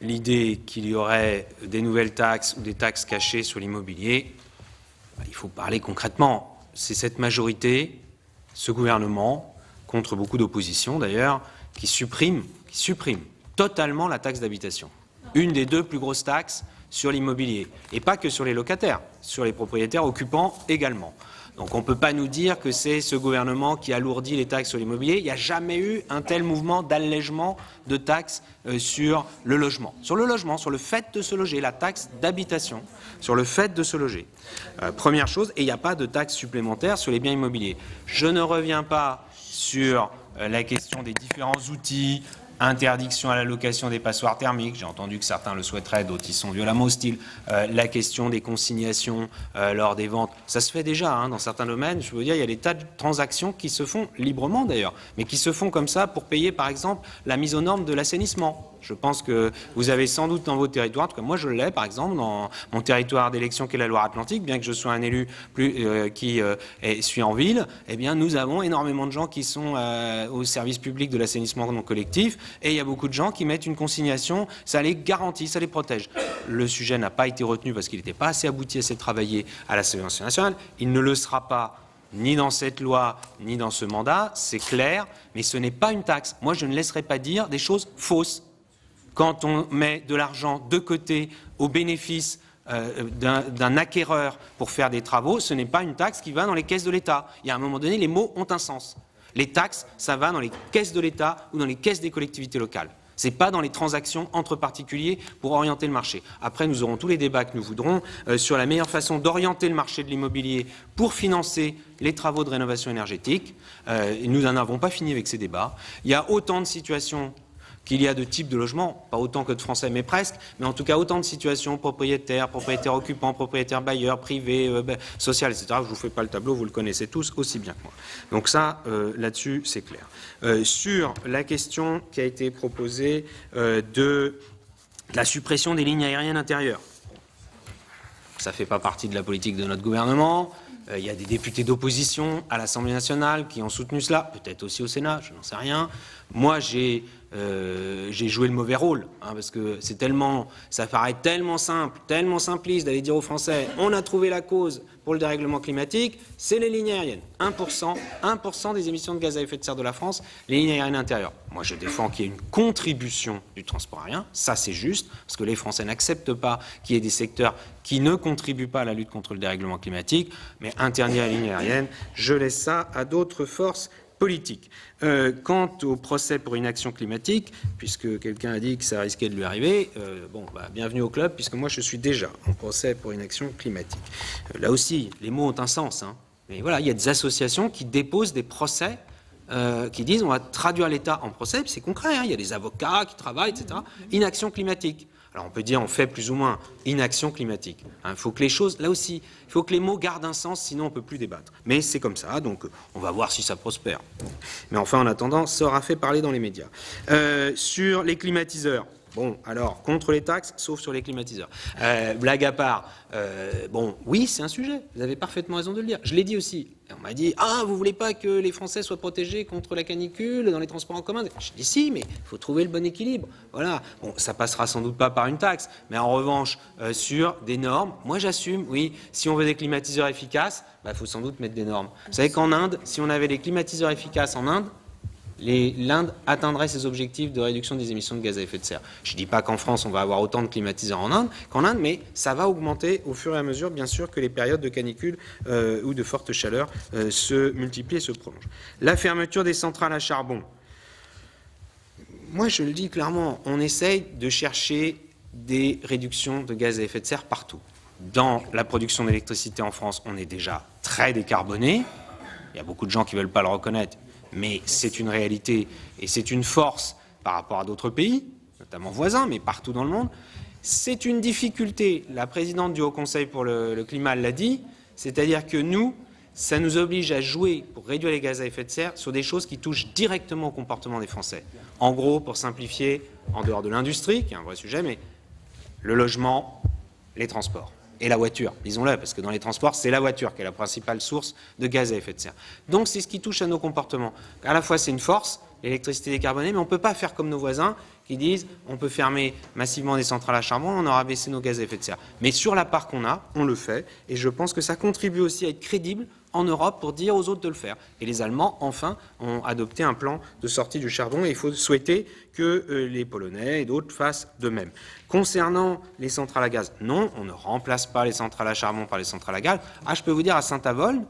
l'idée qu'il y aurait des nouvelles taxes ou des taxes cachées sur l'immobilier, il faut parler concrètement. C'est cette majorité, ce gouvernement, contre beaucoup d'opposition d'ailleurs, qui supprime totalement la taxe d'habitation. Une des 2 plus grosses taxes sur l'immobilier. Et pas que sur les locataires, sur les propriétaires occupants également. Donc on ne peut pas nous dire que c'est ce gouvernement qui alourdit les taxes sur l'immobilier. Il n'y a jamais eu un tel mouvement d'allègement de taxes sur le logement. Sur le logement, sur le fait de se loger, la taxe d'habitation, sur le fait de se loger. Première chose, et il n'y a pas de taxe supplémentaire sur les biens immobiliers. Je ne reviens pas sur la question des différents outils, interdiction à la location des passoires thermiques, j'ai entendu que certains le souhaiteraient, d'autres y sont violemment hostiles, la question des consignations lors des ventes, ça se fait déjà dans certains domaines, je veux dire, il y a des tas de transactions qui se font librement d'ailleurs, mais qui se font comme ça pour payer par exemple la mise aux normes de l'assainissement. Je pense que vous avez sans doute dans vos territoires, en tout cas moi je l'ai par exemple dans mon territoire d'élection qui est la Loire-Atlantique, bien que je sois un élu qui suis en ville, eh bien nous avons énormément de gens qui sont au service public de l'assainissement non collectif et il y a beaucoup de gens qui mettent une consignation, ça les garantit, ça les protège. Le sujet n'a pas été retenu parce qu'il n'était pas assez abouti, assez travaillé à l'Assemblée nationale, il ne le sera pas ni dans cette loi, ni dans ce mandat, c'est clair, mais ce n'est pas une taxe. Moi je ne laisserai pas dire des choses fausses. Quand on met de l'argent de côté au bénéfice d'un acquéreur pour faire des travaux, ce n'est pas une taxe qui va dans les caisses de l'État. Il y a un moment donné, les mots ont un sens. Les taxes, ça va dans les caisses de l'État ou dans les caisses des collectivités locales. Ce n'est pas dans les transactions entre particuliers pour orienter le marché. Après, nous aurons tous les débats que nous voudrons sur la meilleure façon d'orienter le marché de l'immobilier pour financer les travaux de rénovation énergétique. Nous n'en avons pas fini avec ces débats. Il y a autant de situations qu'il y a de types de logements, pas autant que de Français, mais presque, mais en tout cas autant de situations, propriétaires occupants, propriétaires bailleurs, privés, social, etc. Je ne vous fais pas le tableau, vous le connaissez tous aussi bien que moi. Donc ça, là-dessus, c'est clair. Sur la question qui a été proposée de la suppression des lignes aériennes intérieures, ça ne fait pas partie de la politique de notre gouvernement. Il y a des députés d'opposition à l'Assemblée nationale qui ont soutenu cela, peut-être aussi au Sénat, je n'en sais rien. Moi, j'ai joué le mauvais rôle, parce que ça paraît tellement simple, tellement simpliste d'aller dire aux Français on a trouvé la cause pour le dérèglement climatique, c'est les lignes aériennes. 1% des émissions de gaz à effet de serre de la France, les lignes aériennes intérieures. Moi, je défends qu'il y ait une contribution du transport aérien, ça c'est juste, parce que les Français n'acceptent pas qu'il y ait des secteurs qui ne contribuent pas à la lutte contre le dérèglement climatique, mais interdire les lignes aériennes, je laisse ça à d'autres forces politique. Quant au procès pour inaction climatique, puisque quelqu'un a dit que ça risquait de lui arriver, bienvenue au club, puisque moi je suis déjà en procès pour inaction climatique. Là aussi, les mots ont un sens, mais voilà, il y a des associations qui déposent des procès, qui disent on va traduire l'État en procès, puis c'est concret, il y a des avocats qui travaillent, etc. Inaction climatique. Alors on peut dire on fait plus ou moins inaction climatique. Il faut que les choses, là aussi, il faut que les mots gardent un sens, sinon on ne peut plus débattre. Mais c'est comme ça, donc on va voir si ça prospère. Mais enfin, en attendant, ça aura fait parler dans les médias. Sur les climatiseurs. Bon, alors, contre les taxes, sauf sur les climatiseurs. Blague à part, oui, c'est un sujet. Vous avez parfaitement raison de le dire. Je l'ai dit aussi. Et on m'a dit, vous voulez pas que les Français soient protégés contre la canicule dans les transports en commun? Je dis si, mais il faut trouver le bon équilibre. Voilà. Bon, ça passera sans doute pas par une taxe, mais en revanche, sur des normes, moi j'assume, oui, si on veut des climatiseurs efficaces, faut sans doute mettre des normes. Vous savez qu'en Inde, si on avait des climatiseurs efficaces en Inde, l'Inde atteindrait ses objectifs de réduction des émissions de gaz à effet de serre. Je ne dis pas qu'en France, on va avoir autant de climatiseurs qu'en Inde, mais ça va augmenter au fur et à mesure, bien sûr, que les périodes de canicule ou de forte chaleur se multiplient et se prolongent. La fermeture des centrales à charbon. Moi, je le dis clairement, on essaye de chercher des réductions de gaz à effet de serre partout. Dans la production d'électricité en France, on est déjà très décarboné. Il y a beaucoup de gens qui ne veulent pas le reconnaître. Mais c'est une réalité et c'est une force par rapport à d'autres pays, notamment voisins, mais partout dans le monde. C'est une difficulté, la présidente du Haut Conseil pour le climat l'a dit, c'est-à-dire que nous, ça nous oblige à jouer pour réduire les gaz à effet de serre sur des choses qui touchent directement au comportement des Français. En gros, pour simplifier, en dehors de l'industrie, qui est un vrai sujet, mais le logement, les transports. Et la voiture, disons-le, parce que dans les transports, c'est la voiture qui est la principale source de gaz à effet de serre. Donc c'est ce qui touche à nos comportements. À la fois c'est une force, l'électricité décarbonée, mais on ne peut pas faire comme nos voisins qui disent on peut fermer massivement des centrales à charbon, on aura baissé nos gaz à effet de serre. Mais sur la part qu'on a, on le fait, et je pense que ça contribue aussi à être crédible en Europe pour dire aux autres de le faire. Et les Allemands, enfin, ont adopté un plan de sortie du charbon et il faut souhaiter que les Polonais et d'autres fassent de même. Concernant les centrales à gaz, non, on ne remplace pas les centrales à charbon par les centrales à gaz. Je peux vous dire, à Saint-Avold,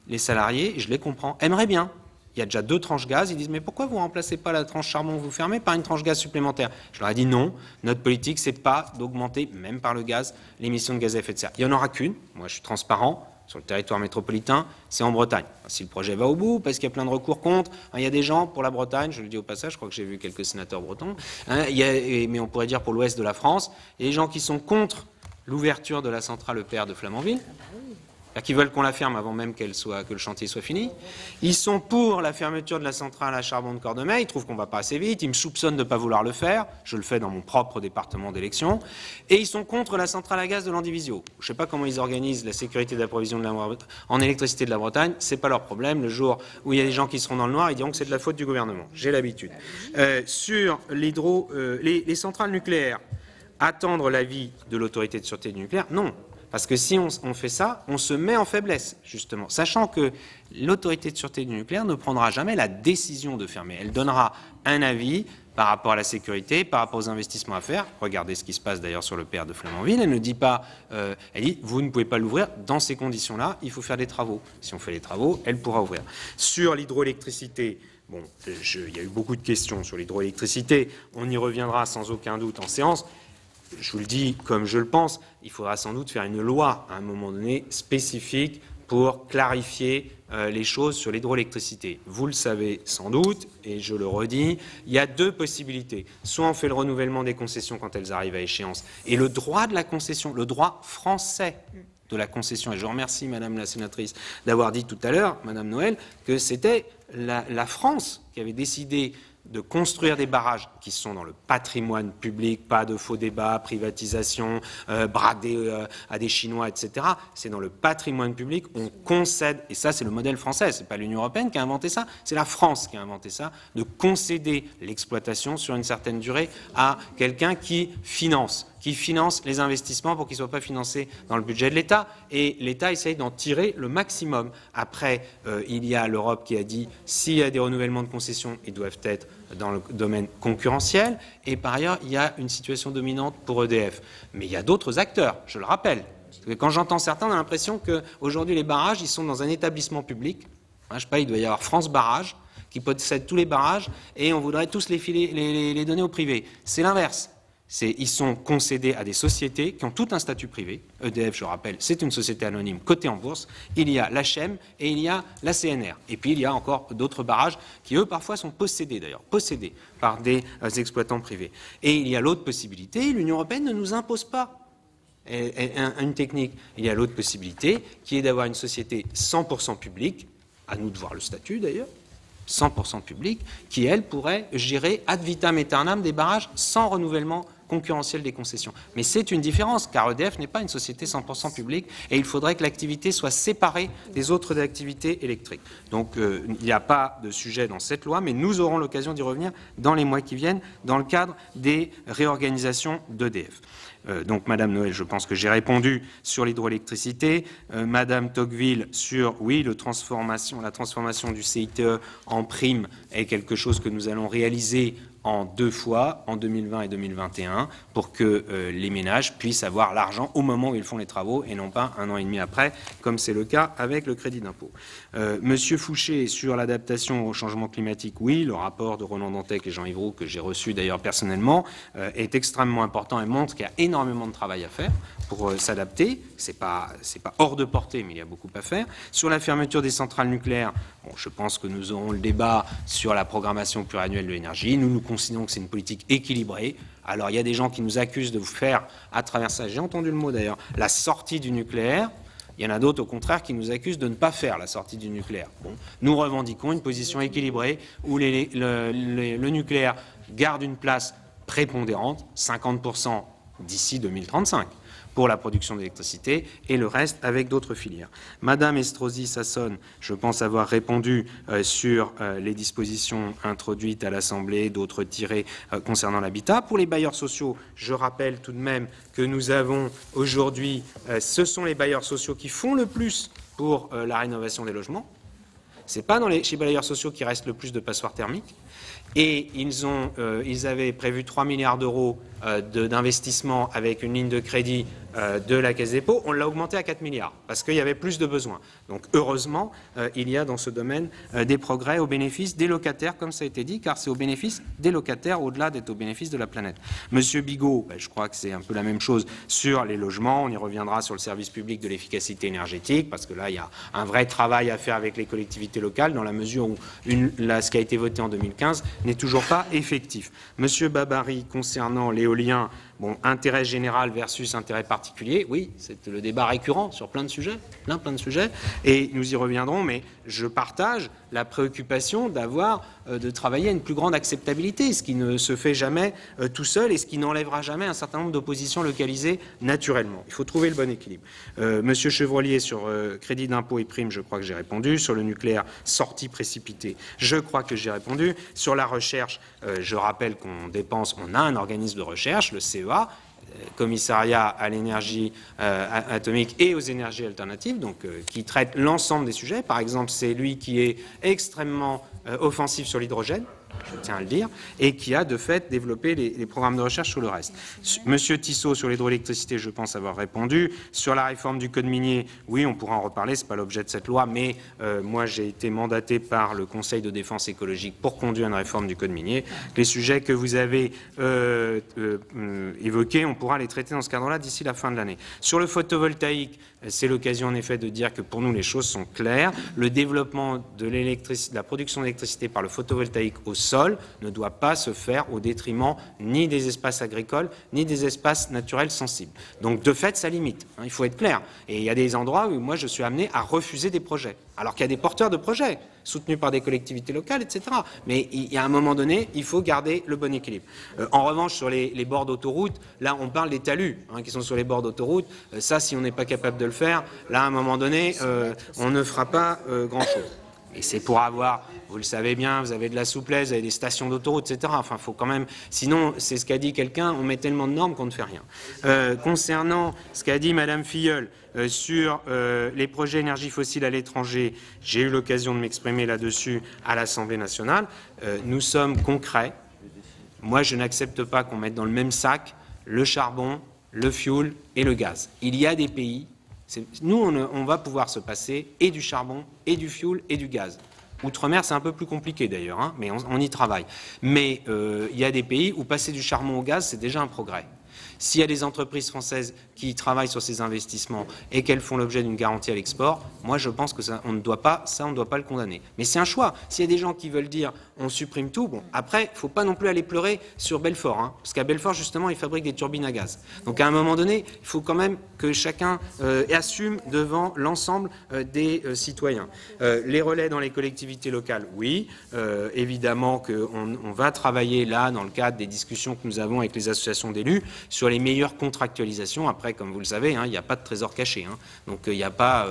les salariés, je les comprends, aimeraient bien. Il y a déjà 2 tranches gaz, ils disent mais pourquoi vous ne remplacez pas la tranche charbon, vous fermez par une tranche gaz supplémentaire? Je leur ai dit non, notre politique c'est pas d'augmenter, même par le gaz, l'émission de gaz à effet de serre. Il n'y en aura qu'une, moi je suis transparent, sur le territoire métropolitain, c'est en Bretagne. Si le projet va au bout, parce qu'il y a plein de recours contre, il y a des gens pour la Bretagne, je le dis au passage, je crois que j'ai vu quelques sénateurs bretons, mais on pourrait dire pour l'ouest de la France, il y a des gens qui sont contre l'ouverture de la centrale EPR de Flamanville, qui veulent qu'on la ferme avant même que le chantier soit fini. Ils sont pour la fermeture de la centrale à charbon de Cordemais, ils trouvent qu'on ne va pas assez vite, ils me soupçonnent de ne pas vouloir le faire, je le fais dans mon propre département d'élection, et ils sont contre la centrale à gaz de Landivisiau. Je ne sais pas comment ils organisent la sécurité d'approvisionnement en électricité de la Bretagne, ce n'est pas leur problème. Le jour où il y a des gens qui seront dans le noir, ils diront que c'est de la faute du gouvernement. J'ai l'habitude. Sur les centrales nucléaires, attendre l'avis de l'autorité de sûreté du nucléaire, non. Parce que si on fait ça, on se met en faiblesse, justement. Sachant que l'autorité de sûreté du nucléaire ne prendra jamais la décision de fermer. Elle donnera un avis par rapport à la sécurité, par rapport aux investissements à faire. Regardez ce qui se passe d'ailleurs sur le PR de Flamanville. Elle ne dit pas, elle dit, vous ne pouvez pas l'ouvrir dans ces conditions-là, il faut faire des travaux. Si on fait les travaux, elle pourra ouvrir. Sur l'hydroélectricité, bon, il y a eu beaucoup de questions sur l'hydroélectricité. On y reviendra sans aucun doute en séance. Je vous le dis comme je le pense, il faudra sans doute faire une loi à un moment donné spécifique pour clarifier les choses sur l'hydroélectricité. Vous le savez sans doute, et je le redis, il y a deux possibilités. Soit on fait le renouvellement des concessions quand elles arrivent à échéance, et le droit de la concession, le droit français de la concession, et je remercie Madame la sénatrice d'avoir dit tout à l'heure, Madame Noël, que c'était la France qui avait décidé de construire des barrages qui sont dans le patrimoine public, pas de faux débats, privatisation, bradés à des Chinois, etc. C'est dans le patrimoine public, on concède, et ça c'est le modèle français, c'est pas l'Union européenne qui a inventé ça, c'est la France qui a inventé ça, de concéder l'exploitation sur une certaine durée à quelqu'un qui finance les investissements pour qu'ils ne soient pas financés dans le budget de l'État. Et l'État essaye d'en tirer le maximum. Après, il y a l'Europe qui a dit s'il y a des renouvellements de concessions, ils doivent être dans le domaine concurrentiel. Et par ailleurs, il y a une situation dominante pour EDF. Mais il y a d'autres acteurs, je le rappelle. Parce que quand j'entends certains, on a l'impression qu'aujourd'hui, les barrages, ils sont dans un établissement public. Je ne sais pas, il doit y avoir France Barrage qui possède tous les barrages et on voudrait tous les donner au privé. C'est l'inverse. Ils sont concédés à des sociétés qui ont tout un statut privé. EDF, je rappelle, c'est une société anonyme cotée en bourse. Il y a l'HM et il y a la CNR. Et puis il y a encore d'autres barrages qui, eux, parfois sont possédés par des exploitants privés. Et il y a l'autre possibilité, l'Union européenne ne nous impose pas une technique. Il y a l'autre possibilité qui est d'avoir une société 100% publique, à nous de voir le statut d'ailleurs, 100% publique, qui, elle, pourrait gérer ad vitam aeternam des barrages sans renouvellement concurrentiel des concessions. Mais c'est une différence, car EDF n'est pas une société 100% publique et il faudrait que l'activité soit séparée des autres activités électriques. Donc il n'y a pas de sujet dans cette loi, mais nous aurons l'occasion d'y revenir dans les mois qui viennent, dans le cadre des réorganisations d'EDF. Donc, Madame Noël, je pense que j'ai répondu sur l'hydroélectricité. Madame Tocqueville, sur, oui, la transformation du CITE en prime est quelque chose que nous allons réaliser en 2 fois, en 2020 et 2021, pour que les ménages puissent avoir l'argent au moment où ils font les travaux et non pas 1 an et demi après, comme c'est le cas avec le crédit d'impôt. Monsieur Fouché, sur l'adaptation au changement climatique, oui, le rapport de Roland Dantec et Jean-Yves Roux, que j'ai reçu d'ailleurs personnellement, est extrêmement important et montre qu'il y a énormément de travail à faire pour s'adapter. C'est pas hors de portée, mais il y a beaucoup à faire. Sur la fermeture des centrales nucléaires, bon, je pense que nous aurons le débat sur la programmation pluriannuelle de l'énergie. Nous considérons que c'est une politique équilibrée. Alors, il y a des gens qui nous accusent de vous faire, à travers ça, j'ai entendu le mot d'ailleurs, la sortie du nucléaire. Il y en a d'autres, au contraire, qui nous accusent de ne pas faire la sortie du nucléaire. Bon, nous revendiquons une position équilibrée où le nucléaire garde une place prépondérante, 50% d'ici 2035. Pour la production d'électricité et le reste avec d'autres filières. Madame Estrosi-Sassone, je pense avoir répondu sur les dispositions introduites à l'Assemblée, d'autres tirées concernant l'habitat. Pour les bailleurs sociaux, je rappelle tout de même que nous avons aujourd'hui, ce sont les bailleurs sociaux qui font le plus pour la rénovation des logements. Ce n'est pas chez les bailleurs sociaux qui reste le plus de passoires thermiques. Et ils avaient prévu 3 milliards d'euros d'investissement avec une ligne de crédit de la Caisse des dépôts. On l'a augmenté à 4 milliards parce qu'il y avait plus de besoins. Donc heureusement, il y a dans ce domaine des progrès au bénéfice des locataires, comme ça a été dit, car c'est au bénéfice des locataires au-delà d'être au bénéfice de la planète. Monsieur Bigot, je crois que c'est un peu la même chose sur les logements. On y reviendra sur le service public de l'efficacité énergétique parce que là, il y a un vrai travail à faire avec les collectivités locales dans la mesure où ce qui a été voté en 2015 n'est toujours pas effectif. Monsieur Babary, concernant l'éolien, bon, intérêt général versus intérêt particulier, oui, c'est le débat récurrent sur plein de sujets, plein de sujets, et nous y reviendrons, mais je partage la préoccupation de travailler à une plus grande acceptabilité, ce qui ne se fait jamais tout seul et ce qui n'enlèvera jamais un certain nombre d'oppositions localisées naturellement. Il faut trouver le bon équilibre. Monsieur Chevrolier, sur crédit d'impôt et primes, je crois que j'ai répondu. Sur le nucléaire, sortie précipitée, je crois que j'ai répondu. Sur la recherche, je rappelle on a un organisme de recherche, le CEA, commissariat à l'énergie atomique et aux énergies alternatives, donc qui traite l'ensemble des sujets. Par exemple, c'est lui qui est extrêmement offensif sur l'hydrogène. je tiens à le dire, et qui a de fait développé les programmes de recherche sur le reste. Monsieur Tissot, sur l'hydroélectricité, je pense avoir répondu. Sur la réforme du code minier, oui, on pourra en reparler, ce n'est pas l'objet de cette loi, mais moi j'ai été mandaté par le Conseil de défense écologique pour conduire une réforme du code minier. Les sujets que vous avez évoqués, on pourra les traiter dans ce cadre-là d'ici la fin de l'année. Sur le photovoltaïque, c'est l'occasion en effet de dire que pour nous les choses sont claires. Le développement de la production d'électricité par le photovoltaïque au sol ne doit pas se faire au détriment ni des espaces agricoles ni des espaces naturels sensibles. Donc de fait, ça limite. Il faut être clair. Et il y a des endroits où moi je suis amené à refuser des projets, alors qu'il y a des porteurs de projets soutenus par des collectivités locales, etc. Mais il y a un moment donné, il faut garder le bon équilibre. En revanche, sur les bords d'autoroute, là on parle des talus qui sont sur les bords d'autoroute. Ça, si on n'est pas capable de le faire, là à un moment donné, on ne fera pas grand-chose. Et c'est pour avoir, vous le savez bien, vous avez de la souplesse, vous avez des stations d'autoroute, etc. Enfin, il faut quand même... Sinon, c'est ce qu'a dit quelqu'un, on met tellement de normes qu'on ne fait rien. Concernant ce qu'a dit Madame Filleul sur les projets énergie fossile à l'étranger, j'ai eu l'occasion de m'exprimer là-dessus à l'Assemblée nationale. Nous sommes concrets. Moi, je n'accepte pas qu'on mette dans le même sac le charbon, le fioul et le gaz. Il y a des pays... Nous, on va pouvoir se passer et du charbon, et du fioul, et du gaz. Outre-mer, c'est un peu plus compliqué d'ailleurs, mais on y travaille. Mais il y a des pays où passer du charbon au gaz, c'est déjà un progrès. S'il y a des entreprises françaises qui travaillent sur ces investissements et qu'elles font l'objet d'une garantie à l'export, moi je pense que on ne doit pas le condamner. Mais c'est un choix. S'il y a des gens qui veulent dire on supprime tout, bon, après, il ne faut pas non plus aller pleurer sur Belfort, parce qu'à Belfort, justement, ils fabriquent des turbines à gaz. Donc à un moment donné, il faut quand même que chacun assume devant l'ensemble des citoyens. Les relais dans les collectivités locales, oui, évidemment qu'on va travailler là, dans le cadre des discussions que nous avons avec les associations d'élus, sur les meilleures contractualisations. Après, comme vous le savez, il n'y a pas de trésor caché. Donc il n'y a pas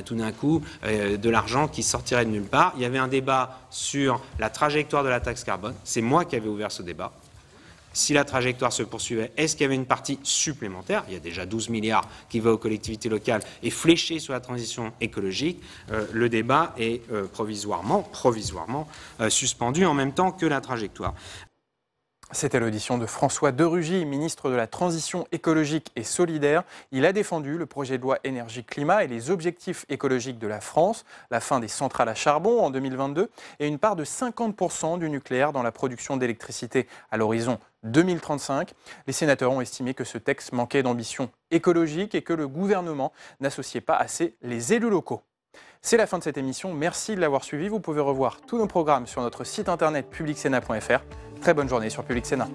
tout d'un coup de l'argent qui sortirait de nulle part. Il y avait un débat sur la trajectoire de la taxe carbone. C'est moi qui avais ouvert ce débat. Si la trajectoire se poursuivait, est-ce qu'il y avait une partie supplémentaire? Il y a déjà 12 milliards qui va aux collectivités locales et fléché sur la transition écologique. Le débat est provisoirement suspendu en même temps que la trajectoire. C'était l'audition de François de Rugy, ministre de la Transition écologique et solidaire. Il a défendu le projet de loi énergie-climat et les objectifs écologiques de la France, la fin des centrales à charbon en 2022 et une part de 50% du nucléaire dans la production d'électricité à l'horizon 2035. Les sénateurs ont estimé que ce texte manquait d'ambition écologique et que le gouvernement n'associait pas assez les élus locaux. C'est la fin de cette émission. Merci de l'avoir suivi. Vous pouvez revoir tous nos programmes sur notre site internet publicsénat.fr. Très bonne journée sur Public Sénat.